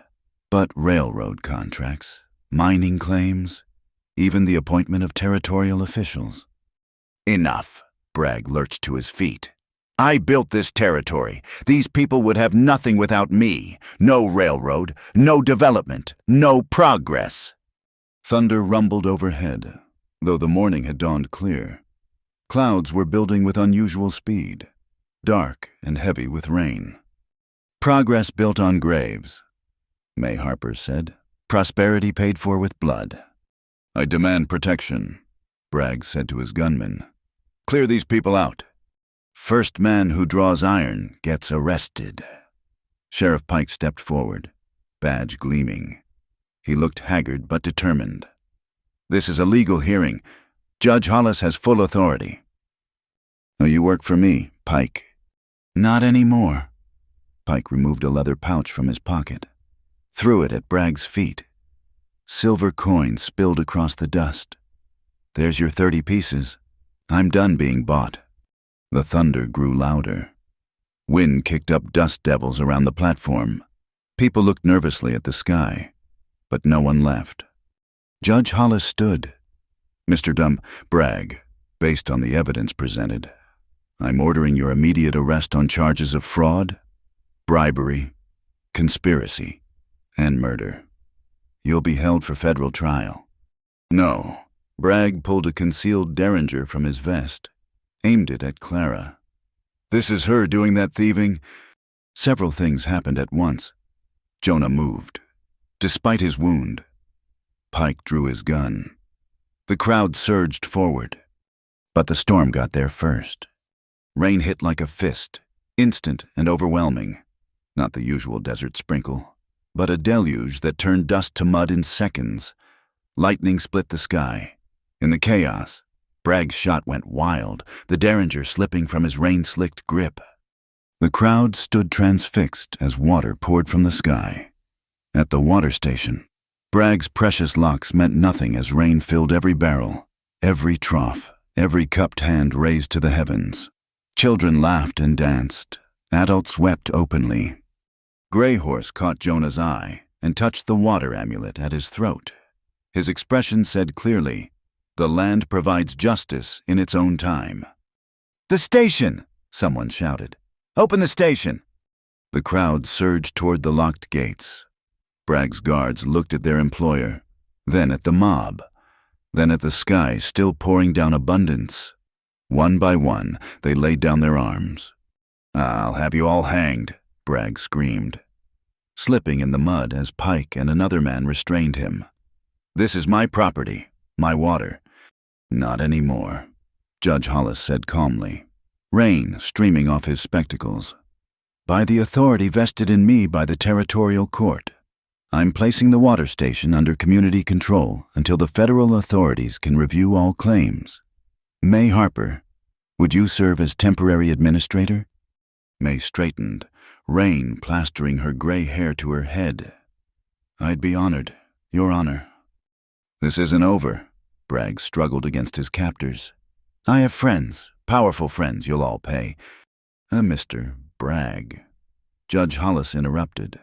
but railroad contracts, mining claims, even the appointment of territorial officials. Enough, Bragg lurched to his feet. I built this territory. These people would have nothing without me. No railroad, no development, no progress. Thunder rumbled overhead, though the morning had dawned clear. Clouds were building with unusual speed, dark and heavy with rain. Progress built on graves, May Harper said. Prosperity paid for with blood. I demand protection, Bragg said to his gunmen. Clear these people out. First man who draws iron gets arrested. Sheriff Pike stepped forward, badge gleaming. He looked haggard but determined. This is a legal hearing. Judge Hollis has full authority. Oh, you work for me, Pike. Not anymore. Pike removed a leather pouch from his pocket, threw it at Bragg's feet. Silver coins spilled across the dust. There's your 30 pieces. I'm done being bought. The thunder grew louder. Wind kicked up dust devils around the platform. People looked nervously at the sky, but no one left. Judge Hollis stood. Mr. Bragg, based on the evidence presented, I'm ordering your immediate arrest on charges of fraud, bribery, conspiracy, and murder. You'll be held for federal trial. No. Bragg pulled a concealed derringer from his vest, aimed it at Clara. This is her doing that thieving? Several things happened at once. Jonah moved. Despite his wound, Pike drew his gun. The crowd surged forward, but the storm got there first. Rain hit like a fist, instant and overwhelming. Not the usual desert sprinkle, but a deluge that turned dust to mud in seconds. Lightning split the sky. In the chaos, Bragg's shot went wild, the derringer slipping from his rain-slicked grip. The crowd stood transfixed as water poured from the sky. At the water station, Bragg's precious locks meant nothing as rain filled every barrel, every trough, every cupped hand raised to the heavens. Children laughed and danced. Adults wept openly. Grey Horse caught Jonah's eye and touched the water amulet at his throat. His expression said clearly, "The land provides justice in its own time." "The station!" someone shouted. "Open the station!" The crowd surged toward the locked gates. Bragg's guards looked at their employer, then at the mob, then at the sky still pouring down abundance. One by one, they laid down their arms. "I'll have you all hanged," Bragg screamed, slipping in the mud as Pike and another man restrained him. "This is my property, my water." "Not anymore," Judge Hollis said calmly, rain streaming off his spectacles. "By the authority vested in me by the territorial court, I'm placing the water station under community control until the federal authorities can review all claims. May Harper, would you serve as temporary administrator?" May straightened, rain plastering her gray hair to her head. "I'd be honored, Your Honor." "This isn't over," Bragg struggled against his captors. "I have friends, powerful friends you'll all pay." Mr. Bragg. Judge Hollis interrupted.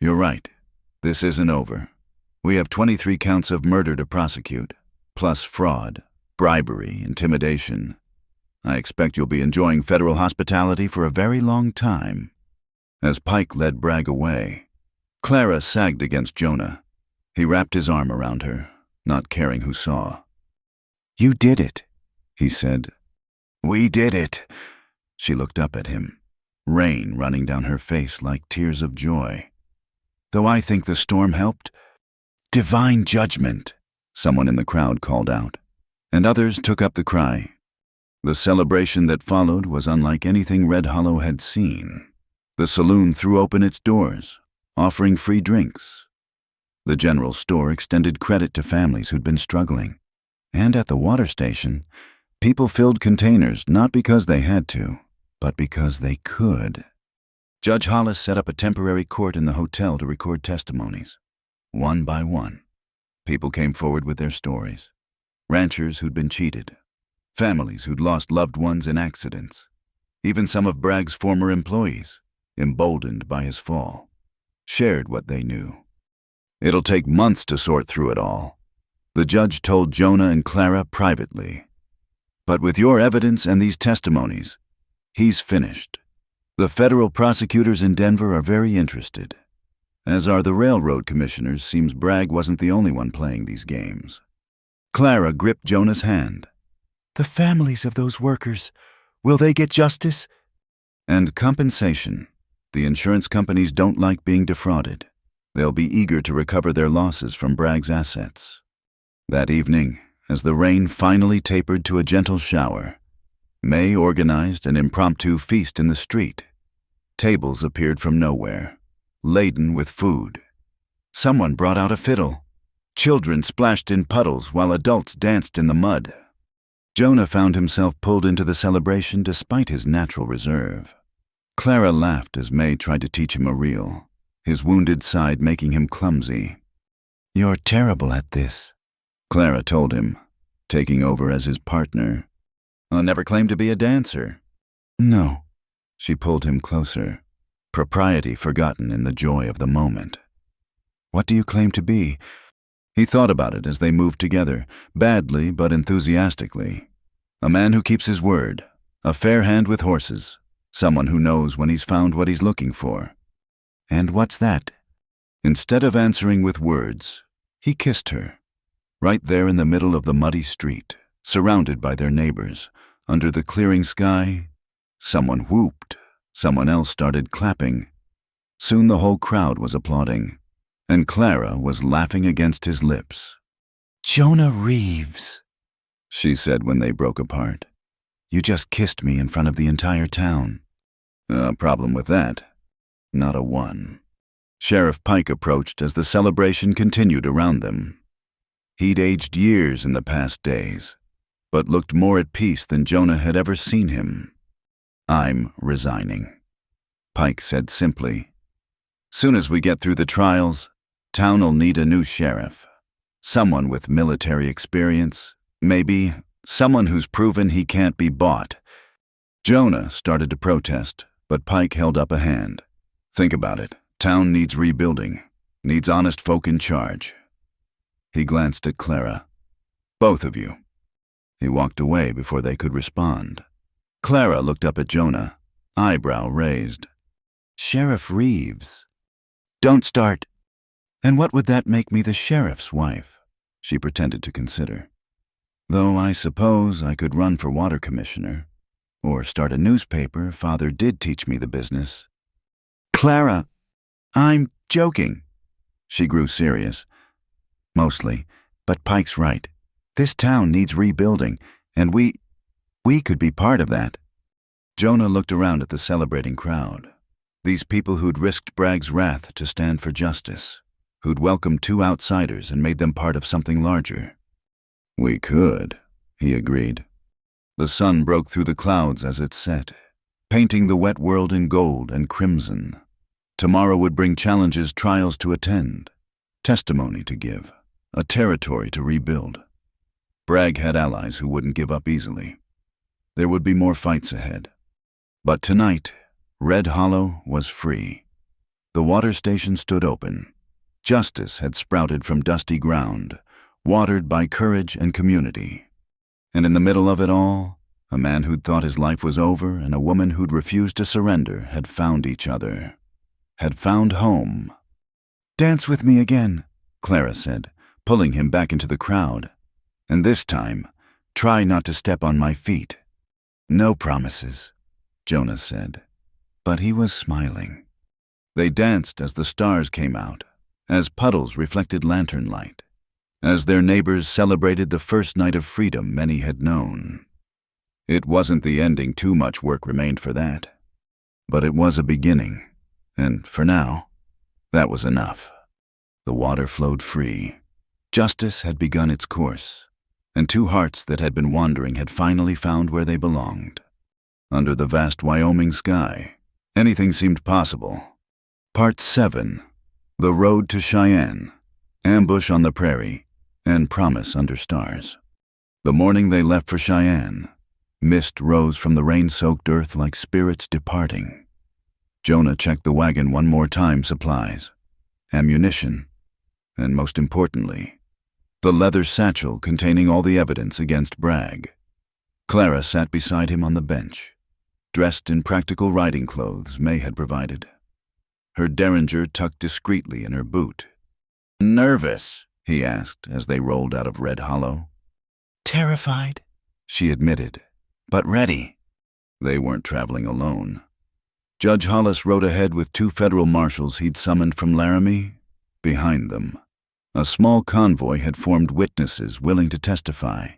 "You're right. This isn't over. We have 23 counts of murder to prosecute, plus fraud, bribery, intimidation. I expect you'll be enjoying federal hospitality for a very long time." As Pike led Bragg away, Clara sagged against Jonah. He wrapped his arm around her, not caring who saw. "You did it," he said. "We did it." She looked up at him, rain running down her face like tears of joy. "Though I think the storm helped." "Divine judgment," someone in the crowd called out, and others took up the cry. The celebration that followed was unlike anything Red Hollow had seen. The saloon threw open its doors, offering free drinks. The general store extended credit to families who'd been struggling. And at the water station, people filled containers not because they had to, but because they could. Judge Hollis set up a temporary court in the hotel to record testimonies. One by one, people came forward with their stories. Ranchers who'd been cheated, families who'd lost loved ones in accidents, even some of Bragg's former employees, emboldened by his fall, shared what they knew. "It'll take months to sort through it all," the judge told Jonah and Clara privately. "But with your evidence and these testimonies, he's finished. The federal prosecutors in Denver are very interested. As are the railroad commissioners. Seems Bragg wasn't the only one playing these games." Clara gripped Jonah's hand. "The families of those workers, will they get justice?" "And compensation. The insurance companies don't like being defrauded. They'll be eager to recover their losses from Bragg's assets." That evening, as the rain finally tapered to a gentle shower, May organized an impromptu feast in the street. Tables appeared from nowhere, laden with food. Someone brought out a fiddle. Children splashed in puddles while adults danced in the mud. Jonah found himself pulled into the celebration despite his natural reserve. Clara laughed as May tried to teach him a reel, his wounded side making him clumsy. "You're terrible at this," Clara told him, taking over as his partner. "I never claimed to be a dancer." "No." She pulled him closer, propriety forgotten in the joy of the moment. "What do you claim to be?" He thought about it as they moved together, badly but enthusiastically. "A man who keeps his word, a fair hand with horses, someone who knows when he's found what he's looking for." "And what's that?" Instead of answering with words, he kissed her, right there in the middle of the muddy street, surrounded by their neighbors, under the clearing sky. Someone whooped, someone else started clapping. Soon the whole crowd was applauding, and Clara was laughing against his lips. "Jonah Reeves," she said when they broke apart. "You just kissed me in front of the entire town." "A problem with that?" "Not a one." Sheriff Pike approached as the celebration continued around them. He'd aged years in the past days, but looked more at peace than Jonah had ever seen him. "I'm resigning," Pike said simply. "Soon as we get through the trials, town'll need a new sheriff. Someone with military experience, maybe Someone who's proven he can't be bought. Jonah started to protest, but Pike held up a hand. Think about it. Town needs rebuilding. Needs honest folk in charge. He glanced at Clara. Both of you. He walked away before they could respond. Clara looked up at Jonah, eyebrow raised. Sheriff Reeves. Don't start. And what would that make me the sheriff's wife? She pretended to consider. Though I suppose I could run for water commissioner. Or start a newspaper. Father did teach me the business. Clara, I'm joking. She grew serious. Mostly, but Pike's right. This town needs rebuilding, and we could be part of that. Jonah looked around at the celebrating crowd. These people who'd risked Bragg's wrath to stand for justice, who'd welcomed two outsiders and made them part of something larger. We could, he agreed. The sun broke through the clouds as it set, painting the wet world in gold and crimson. Tomorrow would bring challenges, trials to attend, testimony to give, a territory to rebuild. Bragg had allies who wouldn't give up easily. There would be more fights ahead. But tonight, Red Hollow was free. The water station stood open. Justice had sprouted from dusty ground, watered by courage and community. And in the middle of it all, a man who'd thought his life was over and a woman who'd refused to surrender had found each other, had found home. Dance with me again, Clara said, pulling him back into the crowd. And this time, try not to step on my feet. No promises, Jonah said, but he was smiling. They danced as the stars came out, as puddles reflected lantern light, as their neighbors celebrated the first night of freedom many had known. It wasn't the ending, too much work remained for that. But it was a beginning, and for now, that was enough. The water flowed free. Justice had begun its course, and two hearts that had been wandering had finally found where they belonged. Under the vast Wyoming sky, anything seemed possible. Part 7. The Road to Cheyenne, Ambush on the Prairie, and Promise Under Stars. The morning they left for Cheyenne, mist rose from the rain-soaked earth like spirits departing. Jonah checked the wagon one more time, supplies, ammunition, and most importantly, the leather satchel containing all the evidence against Bragg. Clara sat beside him on the bench, dressed in practical riding clothes May had provided, her derringer tucked discreetly in her boot. Nervous? He asked as they rolled out of Red Hollow. Terrified, she admitted, but ready. They weren't traveling alone. Judge Hollis rode ahead with two federal marshals he'd summoned from Laramie. Behind them, a small convoy had formed witnesses willing to testify.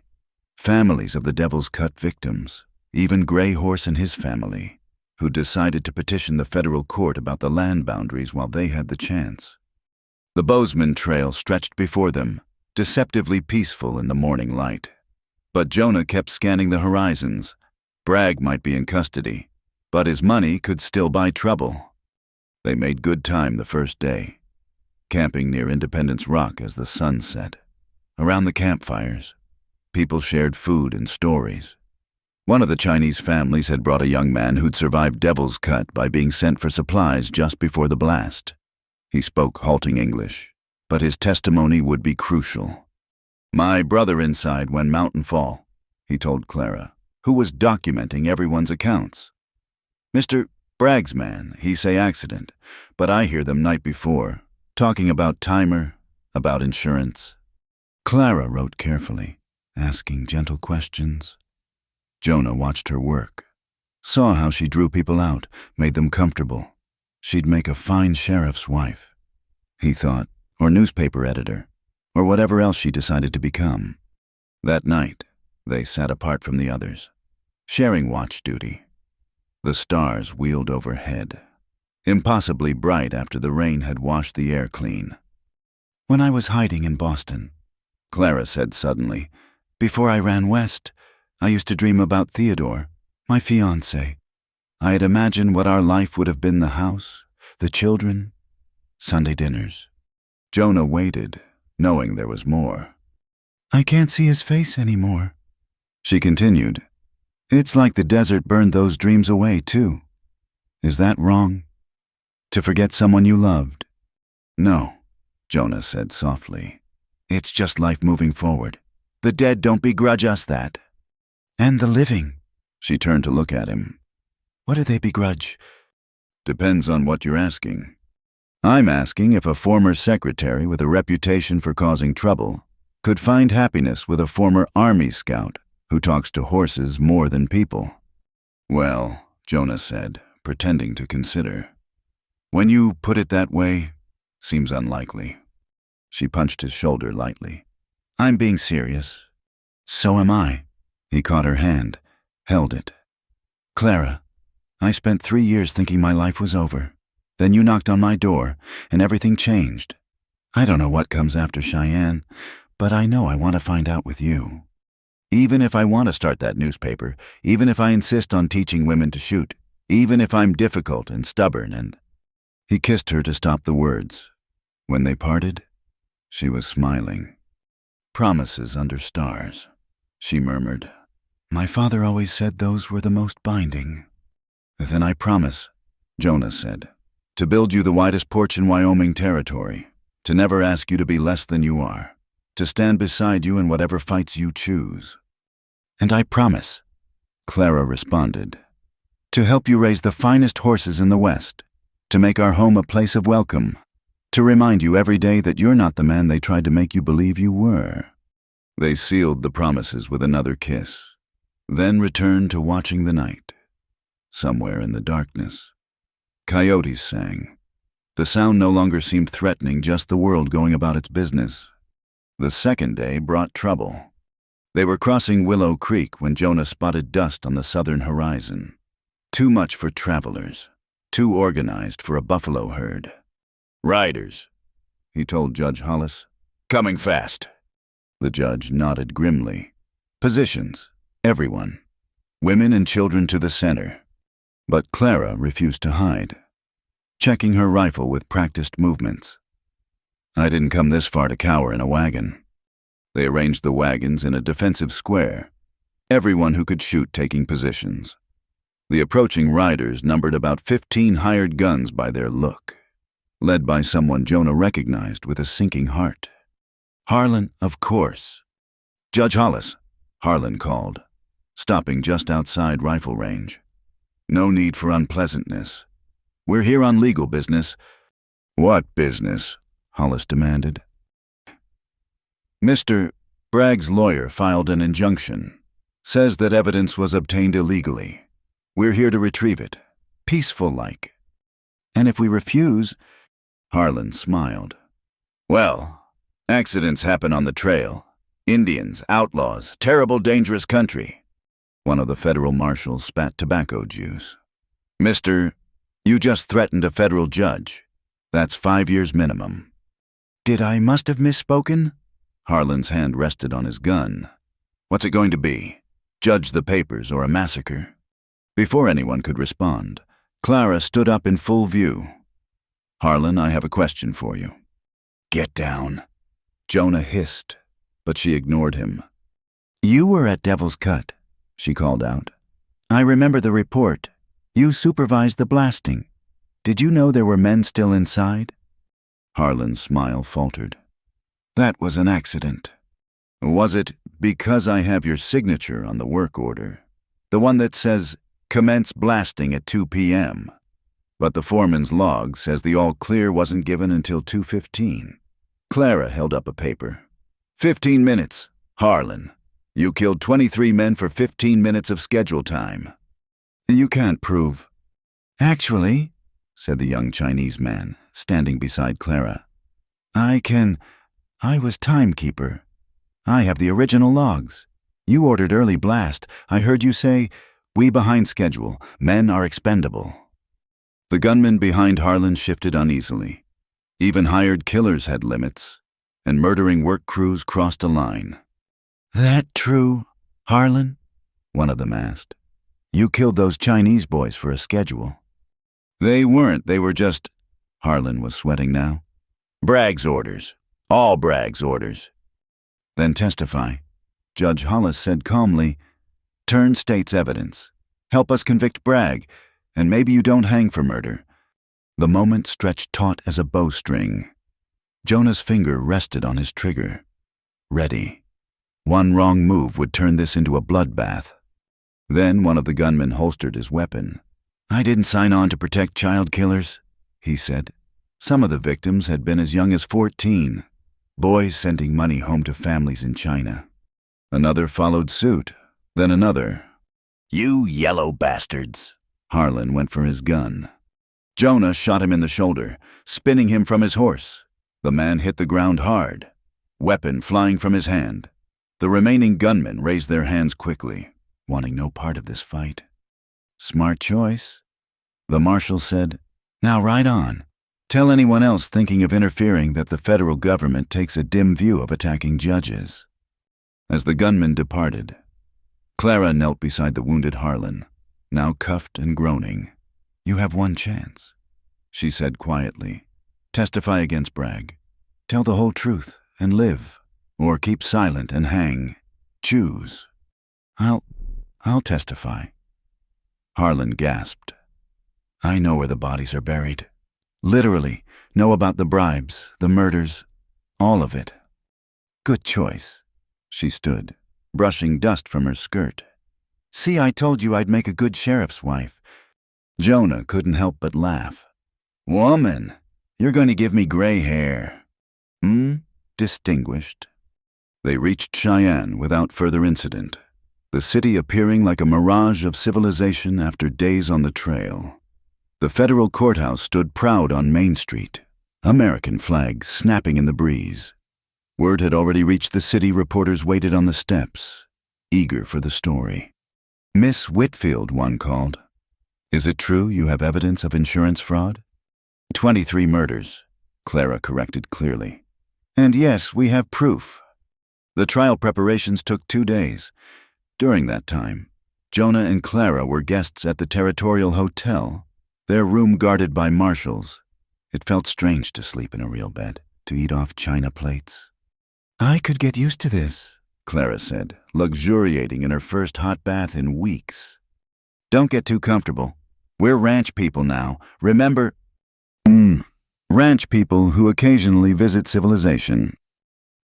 Families of the Devil's Cut victims, even Gray Horse and his family, who decided to petition the federal court about the land boundaries while they had the chance. The Bozeman Trail stretched before them, deceptively peaceful in the morning light. But Jonah kept scanning the horizons. Bragg might be in custody, but his money could still buy trouble. They made good time the first day, camping near Independence Rock as the sun set. Around the campfires, people shared food and stories. One of the Chinese families had brought a young man who'd survived Devil's Cut by being sent for supplies just before the blast. He spoke halting English, but his testimony would be crucial. My brother inside when mountain fall, he told Clara, who was documenting everyone's accounts. Mr. Bragg's man, he say accident, but I hear them night before, talking about timer, about insurance. Clara wrote carefully, asking gentle questions. Jonah watched her work, saw how she drew people out, made them comfortable. She'd make a fine sheriff's wife, he thought, or newspaper editor, or whatever else she decided to become. That night, they sat apart from the others, sharing watch duty. The stars wheeled overhead, impossibly bright after the rain had washed the air clean. When I was hiding in Boston, Clara said suddenly, before I ran west, I used to dream about Theodore, my fiancé. I had imagined what our life would have been, the house, the children, Sunday dinners. Jonah waited, knowing there was more. I can't see his face anymore, She continued, "It's like the desert burned those dreams away, too. Is that wrong? To forget someone you loved?" "No," Jonah said softly. "It's just life moving forward. The dead don't begrudge us that." "And the living?" She turned to look at him. "What do they begrudge?" "Depends on what you're asking. I'm asking if a former secretary with a reputation for causing trouble could find happiness with a former army scout who talks to horses more than people." "Well," Jonah said, pretending to consider, "when you put it that way, seems unlikely." She punched his shoulder lightly. "I'm being serious." "So am I." He caught her hand, held it. "Clara, I spent 3 years thinking my life was over. Then you knocked on my door, and everything changed. I don't know what comes after Cheyenne, but I know I want to find out with you. Even if I want to start that newspaper, even if I insist on teaching women to shoot, even if I'm difficult and stubborn and—" He kissed her to stop the words. When they parted, she was smiling. "Promises under stars," she murmured. "My father always said those were the most binding." "Then I promise," Jonah said, "to build you the widest porch in Wyoming territory, to never ask you to be less than you are, to stand beside you in whatever fights you choose." "And I promise," Clara responded, "to help you raise the finest horses in the West, to make our home a place of welcome, to remind you every day that you're not the man they tried to make you believe you were." They sealed the promises with another kiss, then returned to watching the night. Somewhere in the darkness, coyotes sang. The sound no longer seemed threatening, just the world going about its business. The second day brought trouble. They were crossing Willow Creek when Jonah spotted dust on the southern horizon. Too much for travelers, too organized for a buffalo herd. "Riders," he told Judge Hollis. "Coming fast." The judge nodded grimly. "Positions, everyone. Women and children to the center." But Clara refused to hide, checking her rifle with practiced movements. "I didn't come this far to cower in a wagon." They arranged the wagons in a defensive square, everyone who could shoot taking positions. The approaching riders numbered about 15 hired guns by their look, led by someone Jonah recognized with a sinking heart. "Harlan, of course." "Judge Hollis," Harlan called, stopping just outside rifle range. "No need for unpleasantness. We're here on legal business." "What business?" Hollis demanded. "Mr. Bragg's lawyer filed an injunction. Says that evidence was obtained illegally. We're here to retrieve it, peaceful-like." "And if we refuse—" Harlan smiled. "Well, accidents happen on the trail. Indians, outlaws, terrible, dangerous country." One of the federal marshals spat tobacco juice. "Mister, you just threatened a federal judge. That's 5 years minimum." I must have misspoken?" Harlan's hand rested on his gun. "What's it going to be? Judge the papers or a massacre?" Before anyone could respond, Clara stood up in full view. "Harlan, I have a question for you." "Get down." Jonah hissed, but she ignored him. "You were at Devil's Cut," she called out. "I remember the report. You supervised the blasting. Did you know there were men still inside?" Harlan's smile faltered. "That was an accident." "Was it because I have your signature on the work order? The one that says, 'Commence blasting at 2 p.m.' But the foreman's log says the all-clear wasn't given until 2:15. Clara held up a paper. 15 minutes. Harlan, you killed 23 men for 15 minutes of schedule time." "You can't prove." "Actually," said the young Chinese man, standing beside Clara, I was timekeeper. I have the original logs. You ordered early blast. I heard you say, 'We behind schedule. Men are expendable.'" The gunman behind Harlan shifted uneasily. Even hired killers had limits, and murdering work crews crossed a line. "That true, Harlan?" one of them asked. "You killed those Chinese boys for a schedule." "They weren't. They were just—" Harlan was sweating now. "Bragg's orders. All Bragg's orders." "Then testify," Judge Hollis said calmly, Turn state's evidence. Help us convict Bragg, and maybe you don't hang for murder. The moment stretched taut as a bowstring. Jonah's finger rested on his trigger. Ready. One wrong move would turn this into a bloodbath. Then one of the gunmen holstered his weapon. "I didn't sign on to protect child killers," he said. Some of the victims had been as young as 14, boys sending money home to families in China. Another followed suit, then another. "You yellow bastards!" Harlan went for his gun. Jonah shot him in the shoulder, spinning him from his horse. The man hit the ground hard, weapon flying from his hand. The remaining gunmen raised their hands quickly, wanting no part of this fight. "Smart choice." The marshal said, "Now ride on. Tell anyone else thinking of interfering that the federal government takes a dim view of attacking judges." As the gunmen departed, Clara knelt beside the wounded Harlan, now cuffed and groaning. "You have one chance," she said quietly. "Testify against Bragg. Tell the whole truth and live, or keep silent and hang. Choose." I'll testify." Harlan gasped. "I know where the bodies are buried. Literally, know about the bribes, the murders, all of it." "Good choice." She stood, brushing dust from her skirt. "See, I told you I'd make a good sheriff's wife." Jonah couldn't help but laugh. "Woman, you're going to give me gray hair." Distinguished. They reached Cheyenne without further incident, the city appearing like a mirage of civilization after days on the trail. The federal courthouse stood proud on Main Street, American flags snapping in the breeze. Word had already reached the city. Reporters waited on the steps, eager for the story. "Miss Whitfield," one called. "Is it true you have evidence of insurance fraud?" 23 murders, Clara corrected clearly. "And yes, we have proof." The trial preparations took 2 days. During that time, Jonah and Clara were guests at the Territorial Hotel, their room guarded by marshals. It felt strange to sleep in a real bed, to eat off china plates. "I could get used to this," Clara said, luxuriating in her first hot bath in weeks. "Don't get too comfortable. We're ranch people now, remember?" Ranch people who occasionally visit civilization.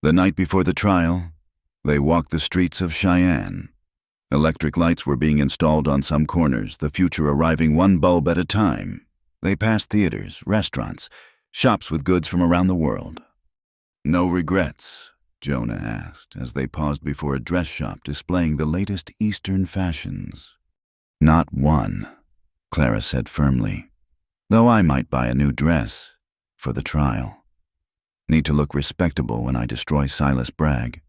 The night before the trial, they walked the streets of Cheyenne. Electric lights were being installed on some corners, the future arriving one bulb at a time. They passed theaters, restaurants, shops with goods from around the world. "No regrets?" Jonah asked, as they paused before a dress shop displaying the latest Eastern fashions. "Not one," Clara said firmly, "though I might buy a new dress for the trial. Need to look respectable when I destroy Silas Bragg."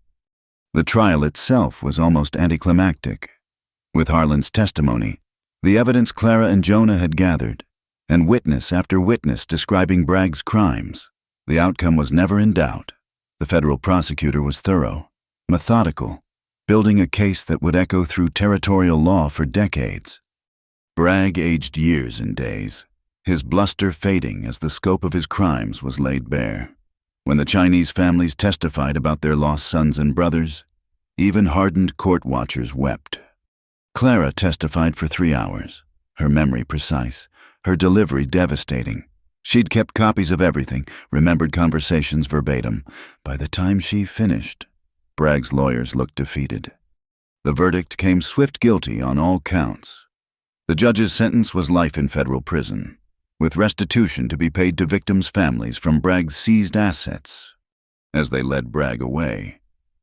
The trial itself was almost anticlimactic. With Harlan's testimony, the evidence Clara and Jonah had gathered, and witness after witness describing Bragg's crimes, the outcome was never in doubt. The federal prosecutor was thorough, methodical, building a case that would echo through territorial law for decades. Bragg aged years and days, his bluster fading as the scope of his crimes was laid bare. When the Chinese families testified about their lost sons and brothers, even hardened court watchers wept. Clara testified for 3 hours, her memory precise, her delivery devastating. She'd kept copies of everything, remembered conversations verbatim. By the time she finished, Bragg's lawyers looked defeated. The verdict came swift guilty on all counts. The judge's sentence was life in federal prison, with restitution to be paid to victims' families from Bragg's seized assets. As they led Bragg away,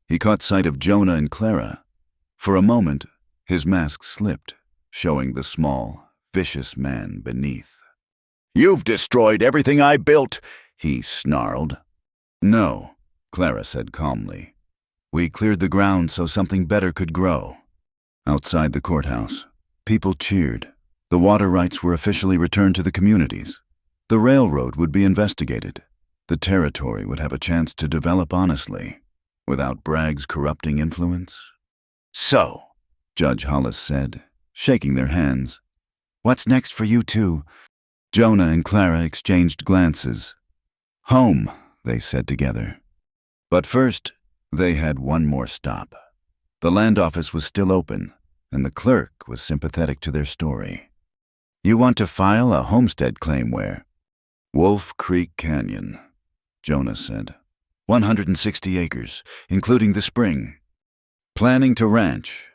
he caught sight of Jonah and Clara. For a moment, his mask slipped, showing the small, vicious man beneath. "You've destroyed everything I built," he snarled. "No," Clara said calmly. "We cleared the ground so something better could grow." Outside the courthouse, people cheered. The water rights were officially returned to the communities. The railroad would be investigated. The territory would have a chance to develop honestly, without Bragg's corrupting influence. "So," Judge Hollis said, shaking their hands, "what's next for you two?" Jonah and Clara exchanged glances. "Home," they said together. But first, they had one more stop. The land office was still open, and the clerk was sympathetic to their story. "You want to file a homestead claim where?" "Wolf Creek Canyon," Jonah said. 160 acres, including the spring. "Planning to ranch?"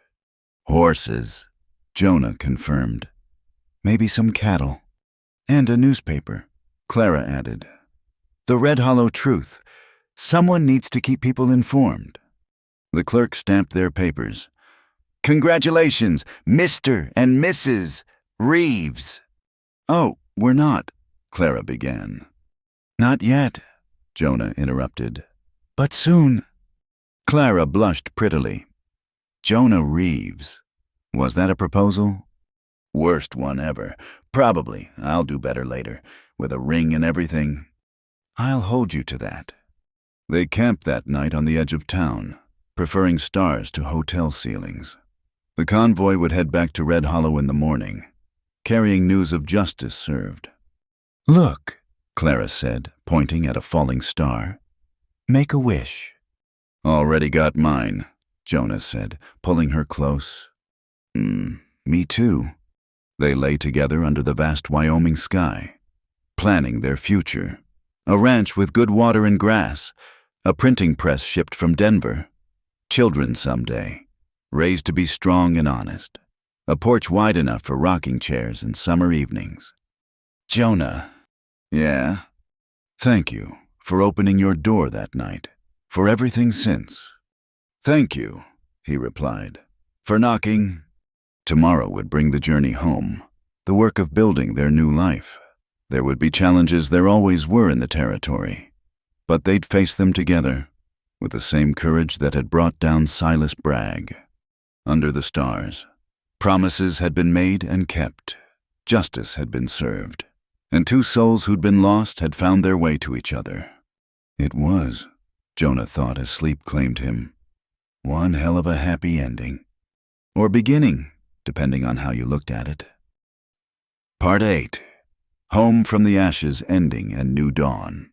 "Horses," Jonah confirmed. "Maybe some cattle." "And a newspaper," Clara added. "The Red Hollow Truth. Someone needs to keep people informed." The clerk stamped their papers. "Congratulations, Mr. and Mrs. Reeves." "Oh, we're not," Clara began. "Not yet," Jonah interrupted. "But soon." Clara blushed prettily. Jonah Reeves. Was that a proposal? "Worst one ever. Probably. I'll do better later. With a ring and everything." "I'll hold you to that." They camped that night on the edge of town, preferring stars to hotel ceilings. The convoy would head back to Red Hollow in the morning, carrying news of justice served. "Look," Clara said, pointing at a falling star. "Make a wish." "Already got mine," Jonah said, pulling her close. Me too." They lay together under the vast Wyoming sky, planning their future. A ranch with good water and grass, a printing press shipped from Denver, children someday, raised to be strong and honest, a porch wide enough for rocking chairs and summer evenings. "Jonah." "Yeah?" "Thank you for opening your door that night, for everything since." "Thank you," he replied, "for knocking." Tomorrow would bring the journey home, the work of building their new life. There would be challenges there always were in the territory, but they'd face them together, with the same courage that had brought down Silas Bragg. Under the stars, promises had been made and kept, justice had been served, and two souls who'd been lost had found their way to each other. It was, Jonah thought as sleep claimed him, one hell of a happy ending. Or beginning, depending on how you looked at it. Part 8. Home from the Ashes Ending and New Dawn.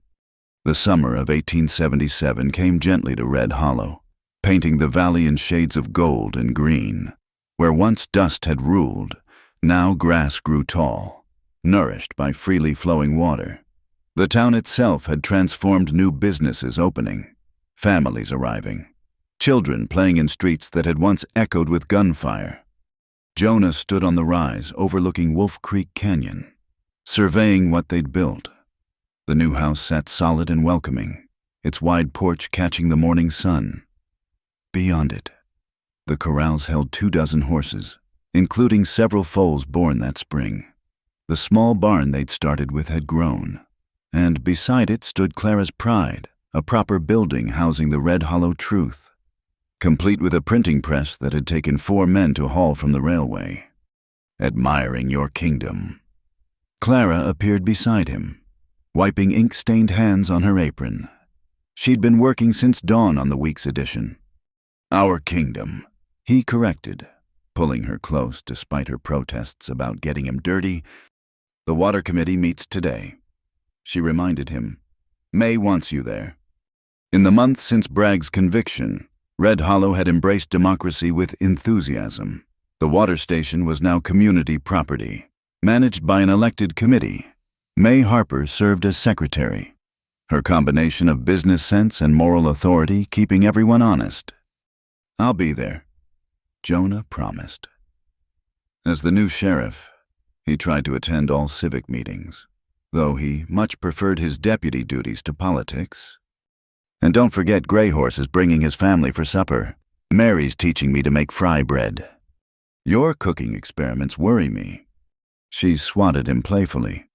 The summer of 1877 came gently to Red Hollow, painting the valley in shades of gold and green. Where once dust had ruled, now grass grew tall, nourished by freely flowing water. The town itself had transformed, new businesses opening, families arriving, children playing in streets that had once echoed with gunfire. Jonah stood on the rise overlooking Wolf Creek Canyon, surveying what they'd built. The new house sat solid and welcoming, its wide porch catching the morning sun. Beyond it, the corrals held 24 horses, including several foals born that spring. The small barn they'd started with had grown, and beside it stood Clara's pride, a proper building housing the Red Hollow Truth, complete with a printing press that had taken 4 men to haul from the railway. "Admiring your kingdom." Clara appeared beside him, wiping ink-stained hands on her apron. She'd been working since dawn on the week's edition. "Our kingdom," he corrected, pulling her close despite her protests about getting him dirty. "The water committee meets today," she reminded him. "May wants you there." In the months since Bragg's conviction, Red Hollow had embraced democracy with enthusiasm. The water station was now community property, managed by an elected committee. May Harper served as secretary, her combination of business sense and moral authority keeping everyone honest. "I'll be there," Jonah promised. As the new sheriff, he tried to attend all civic meetings, though he much preferred his deputy duties to politics. "And don't forget Grey Horse is bringing his family for supper. Mary's teaching me to make fry bread." "Your cooking experiments worry me." She swatted him playfully.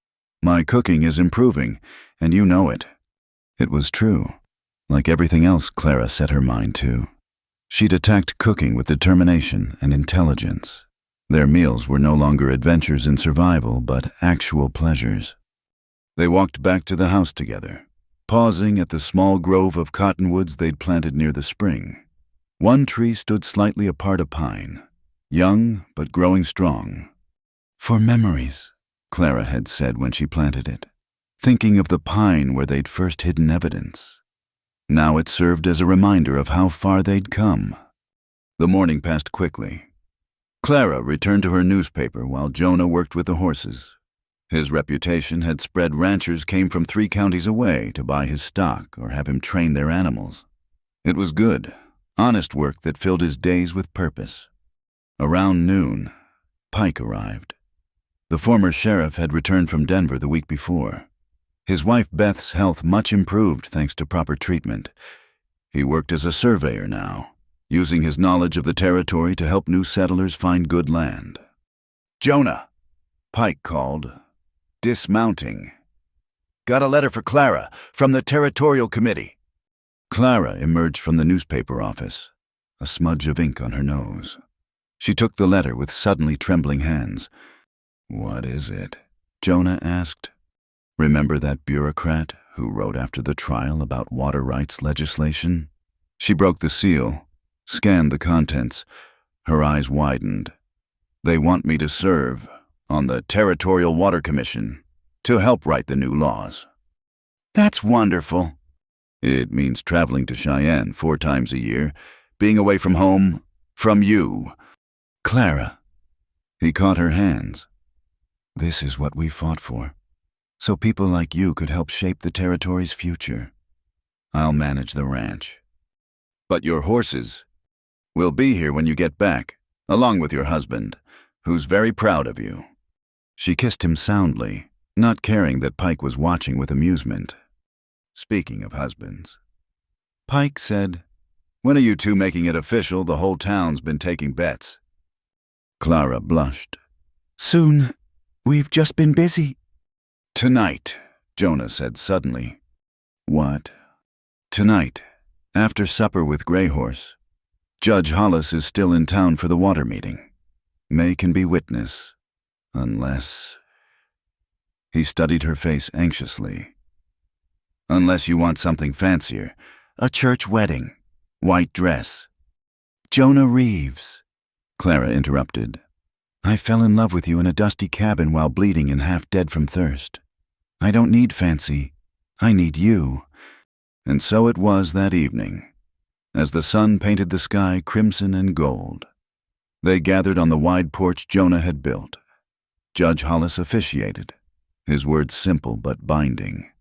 "My cooking is improving, and you know it." It was true. Like everything else Clara set her mind to, she'd attacked cooking with determination and intelligence. Their meals were no longer adventures in survival, but actual pleasures. They walked back to the house together, pausing at the small grove of cottonwoods they'd planted near the spring. One tree stood slightly apart, a pine, young but growing strong. "For memories," Clara had said when she planted it, thinking of the pine where they'd first hidden evidence. Now it served as a reminder of how far they'd come. The morning passed quickly. Clara returned to her newspaper while Jonah worked with the horses. His reputation had spread. Ranchers came from 3 counties away to buy his stock or have him train their animals. It was good, honest work that filled his days with purpose. Around noon, Pike arrived. The former sheriff had returned from Denver the week before. His wife Beth's health much improved thanks to proper treatment. He worked as a surveyor now, using his knowledge of the territory to help new settlers find good land. "Jonah," Pike called, dismounting. "Got a letter for Clara from the Territorial Committee." Clara emerged from the newspaper office, a smudge of ink on her nose. She took the letter with suddenly trembling hands. "What is it?" Jonah asked. "Remember that bureaucrat who wrote after the trial about water rights legislation?" She broke the seal, scanned the contents. Her eyes widened. "They want me to serve on the Territorial Water Commission to help write the new laws." "That's wonderful." "It means traveling to Cheyenne 4 times a year, being away from home, from you." "Clara." He caught her hands. "This is what we fought for, so people like you could help shape the territory's future. I'll manage the ranch. But your horses will be here when you get back, along with your husband, who's very proud of you." She kissed him soundly, not caring that Pike was watching with amusement. "Speaking of husbands," Pike said, "when are you 2 making it official the whole town's been taking bets?" Clara blushed. "Soon. We've just been busy." "Tonight," Jonah said suddenly. "What?" "Tonight, after supper with Gray Horse. Judge Hollis is still in town for the water meeting. May can be witness, unless—" He studied her face anxiously. "Unless you want something fancier. A church wedding. White dress." "Jonah Reeves," Clara interrupted. "I fell in love with you in a dusty cabin while bleeding and half dead from thirst. I don't need fancy. I need you." And so it was that evening, as the sun painted the sky crimson and gold. They gathered on the wide porch Jonah had built. Judge Hollis officiated, his words simple but binding.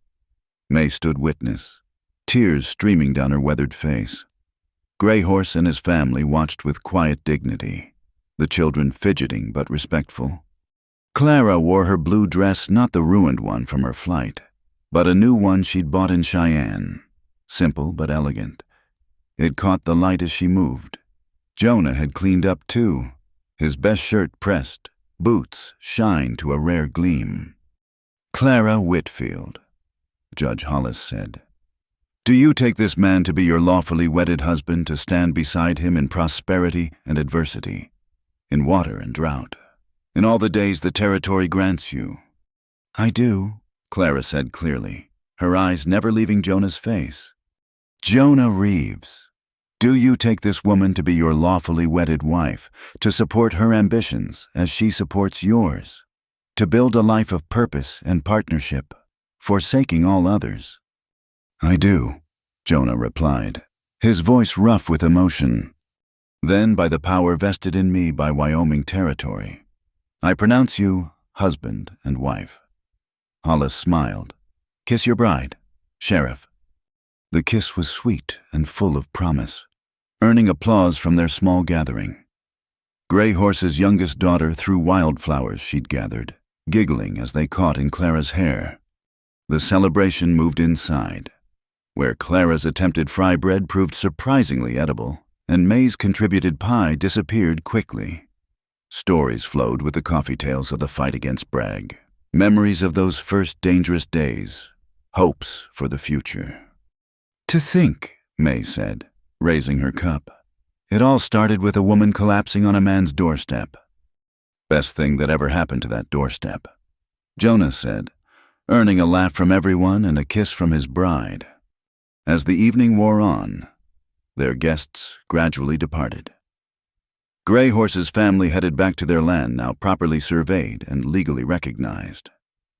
May stood witness, tears streaming down her weathered face. Gray Horse and his family watched with quiet dignity, the children fidgeting but respectful. Clara wore her blue dress, not the ruined one from her flight, but a new one she'd bought in Cheyenne, simple but elegant. It caught the light as she moved. Jonah had cleaned up too, his best shirt pressed, boots shined to a rare gleam. "Clara Whitfield," Judge Hollis said, "do you take this man to be your lawfully wedded husband, to stand beside him in prosperity and adversity, in water and drought, in all the days the territory grants you?" "I do," Clara said clearly, her eyes never leaving Jonah's face. "Jonah Reeves, do you take this woman to be your lawfully wedded wife, to support her ambitions as she supports yours, to build a life of purpose and partnership, forsaking all others?" "I do," Jonah replied, his voice rough with emotion. "Then, by the power vested in me by Wyoming territory, I pronounce you husband and wife." Hollis smiled. "Kiss your bride, Sheriff." The kiss was sweet and full of promise, earning applause from their small gathering. Gray Horse's youngest daughter threw wildflowers she'd gathered, giggling as they caught in Clara's hair. The celebration moved inside, where Clara's attempted fry bread proved surprisingly edible, and May's contributed pie disappeared quickly. Stories flowed with the coffee tales of the fight against Bragg, memories of those first dangerous days, hopes for the future. "To think," May said, raising her cup, "it all started with a woman collapsing on a man's doorstep." "Best thing that ever happened to that doorstep," Jonah said, earning a laugh from everyone and a kiss from his bride. As the evening wore on, their guests gradually departed. Gray Horse's family headed back to their land, now properly surveyed and legally recognized.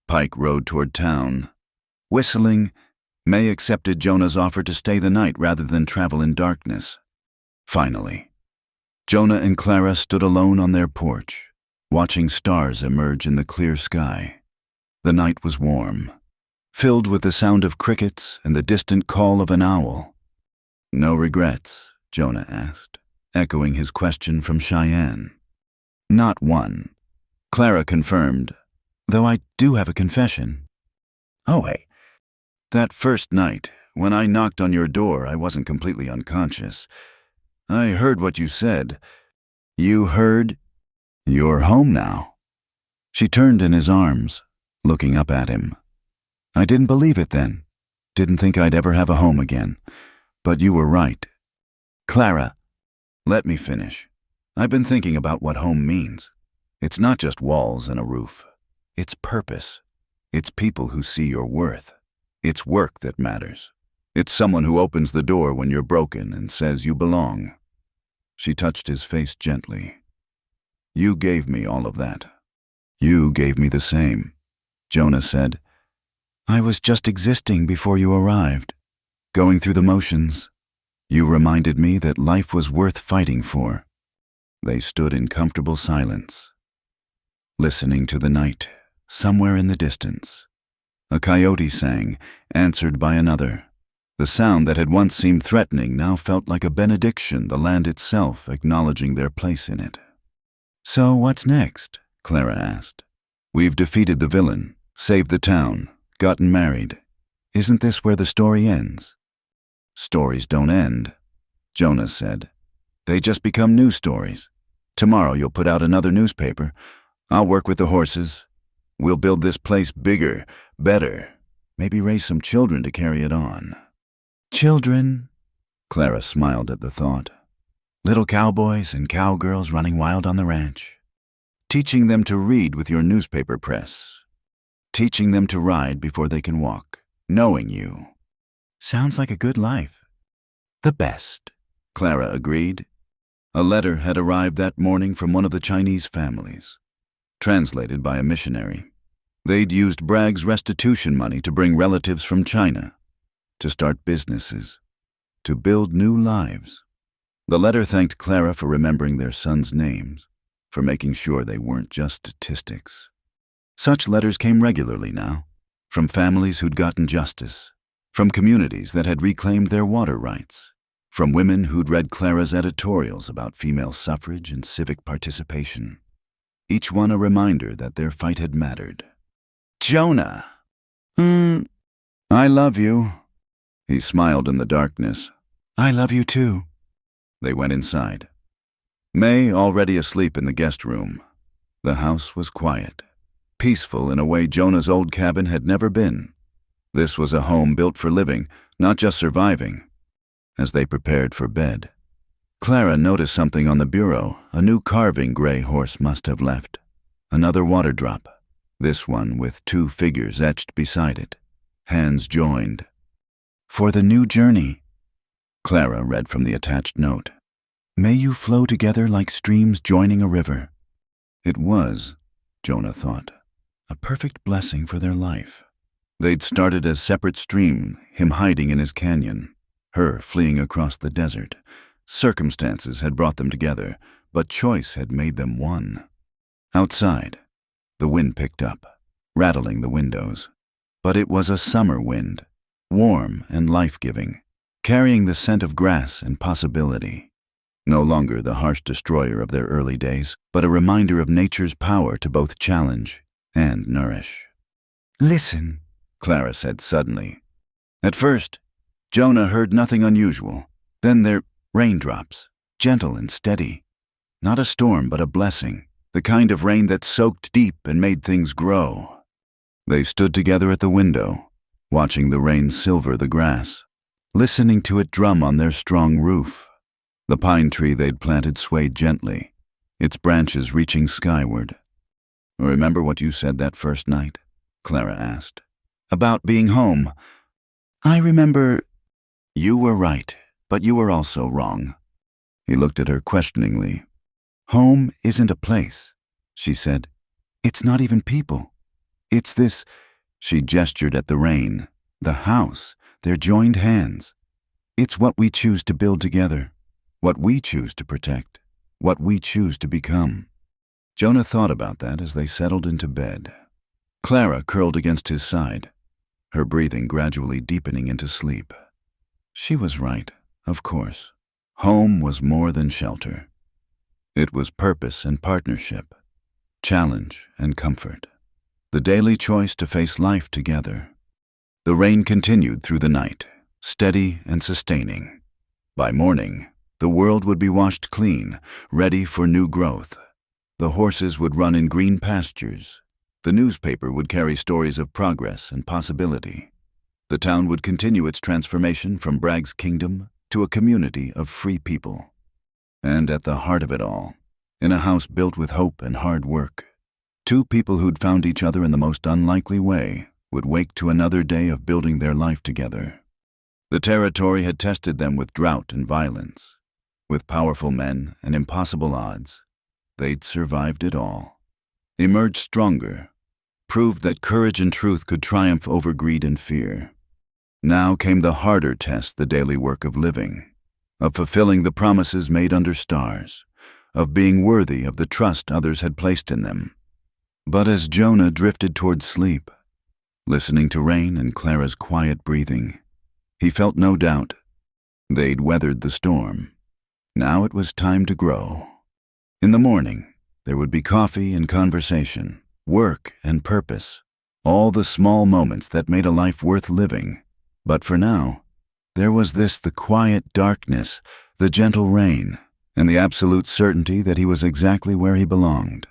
Pike rode toward town. Whistling, May accepted Jonah's offer to stay the night rather than travel in darkness. Finally, Jonah and Clara stood alone on their porch, watching stars emerge in the clear sky. The night was warm, filled with the sound of crickets and the distant call of an owl. "No regrets?" Jonah asked, echoing his question from Cheyenne. "Not one," Clara confirmed, "though I do have a confession." "Oh, hey. That first night, when I knocked on your door, I wasn't completely unconscious. I heard what you said." "You heard? You're home now." She turned in his arms, looking up at him. "I didn't believe it then. Didn't think I'd ever have a home again. But you were right." "Clara, let me finish. I've been thinking about what home means. It's not just walls and a roof. It's purpose. It's people who see your worth. It's work that matters. It's someone who opens the door when you're broken and says you belong." She touched his face gently. "You gave me all of that." "You gave me the same," Jonah said. "I was just existing before you arrived, going through the motions. You reminded me that life was worth fighting for." They stood in comfortable silence, listening to the night, somewhere in the distance. A coyote sang, answered by another. The sound that had once seemed threatening now felt like a benediction, the land itself acknowledging their place in it. "So what's next?" Clara asked. "We've defeated the villain, saved the town, gotten married. Isn't this where the story ends?" "Stories don't end," Jonah said. "They just become news stories. Tomorrow you'll put out another newspaper. I'll work with the horses. We'll build this place bigger, better. Maybe raise some children to carry it on." "Children?" Clara smiled at the thought. "Little cowboys and cowgirls running wild on the ranch. Teaching them to read with your newspaper press. Teaching them to ride before they can walk. Knowing you." "Sounds like a good life." "The best," Clara agreed. A letter had arrived that morning from one of the Chinese families, translated by a missionary. They'd used Bragg's restitution money to bring relatives from China, to start businesses, to build new lives. The letter thanked Clara for remembering their sons' names, for making sure they weren't just statistics. Such letters came regularly now, from families who'd gotten justice, from communities that had reclaimed their water rights, from women who'd read Clara's editorials about female suffrage and civic participation. Each one a reminder that their fight had mattered. "Jonah!" "I love you." He smiled in the darkness. "I love you too." They went inside. May already asleep in the guest room. The house was quiet, peaceful in a way Jonah's old cabin had never been. This was a home built for living, not just surviving. As they prepared for bed, Clara noticed something on the bureau. A new carving Gray Horse must have left. Another water drop, this one with 2 figures etched beside it, hands joined. "For the new journey," Clara read from the attached note. "May you flow together like streams joining a river." It was, Jonah thought, a perfect blessing for their life. They'd started as separate streams, him hiding in his canyon, her fleeing across the desert. Circumstances had brought them together, but choice had made them one. Outside, the wind picked up, rattling the windows. But it was a summer wind, warm and life-giving, carrying the scent of grass and possibility. No longer the harsh destroyer of their early days, but a reminder of nature's power to both challenge and nourish. "Listen," Clara said suddenly. At first, Jonah heard nothing unusual. Then there raindrops, gentle and steady. Not a storm, but a blessing, the kind of rain that soaked deep and made things grow. They stood together at the window, watching the rain silver the grass, listening to it drum on their strong roof. The pine tree they'd planted swayed gently, its branches reaching skyward. "Remember what you said that first night?" Clara asked. "About being home." "I remember." "You were right, but you were also wrong." He looked at her questioningly. "Home isn't a place," she said. "It's not even people. It's this," she gestured at the rain, "the house, their joined hands. It's what we choose to build together, what we choose to protect. what we choose to become. Jonah thought about that as they settled into bed. Clara curled against his side, her breathing gradually deepening into sleep. She was right, of course. Home was more than shelter. It was purpose and partnership, challenge and comfort, the daily choice to face life together. The rain continued through the night, steady and sustaining. By morning, the world would be washed clean, ready for new growth. The horses would run in green pastures. The newspaper would carry stories of progress and possibility. The town would continue its transformation from Bragg's kingdom to a community of free people. And at the heart of it all, in a house built with hope and hard work, two people who'd found each other in the most unlikely way would wake to another day of building their life together. The territory had tested them with drought and violence. With powerful men and impossible odds, they'd survived it all. Emerged stronger, proved that courage and truth could triumph over greed and fear. Now came the harder test, the daily work of living, of fulfilling the promises made under stars, of being worthy of the trust others had placed in them. But as Jonah drifted towards sleep, listening to rain and Clara's quiet breathing, he felt no doubt. They'd weathered the storm. Now it was time to grow. In the morning, there would be coffee and conversation, work and purpose, all the small moments that made a life worth living. But for now, there was the quiet darkness, the gentle rain, and the absolute certainty that he was exactly where he belonged.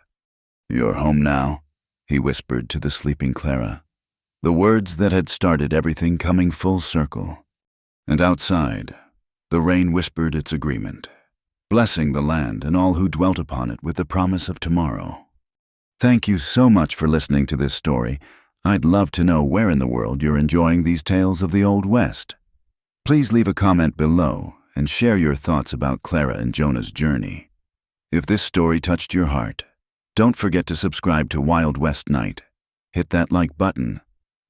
"You're home now," he whispered to the sleeping Clara, the words that had started everything coming full circle. And outside, the rain whispered its agreement, blessing the land and all who dwelt upon it with the promise of tomorrow. Thank you so much for listening to this story. I'd love to know where in the world you're enjoying these tales of the Old West. Please leave a comment below and share your thoughts about Clara and Jonah's journey. If this story touched your heart, don't forget to subscribe to Wild West Night. Hit that like button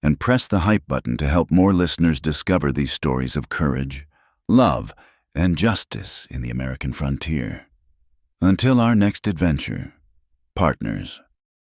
and press the hype button to help more listeners discover these stories of courage, love, and justice in the American frontier. Until our next adventure, partners.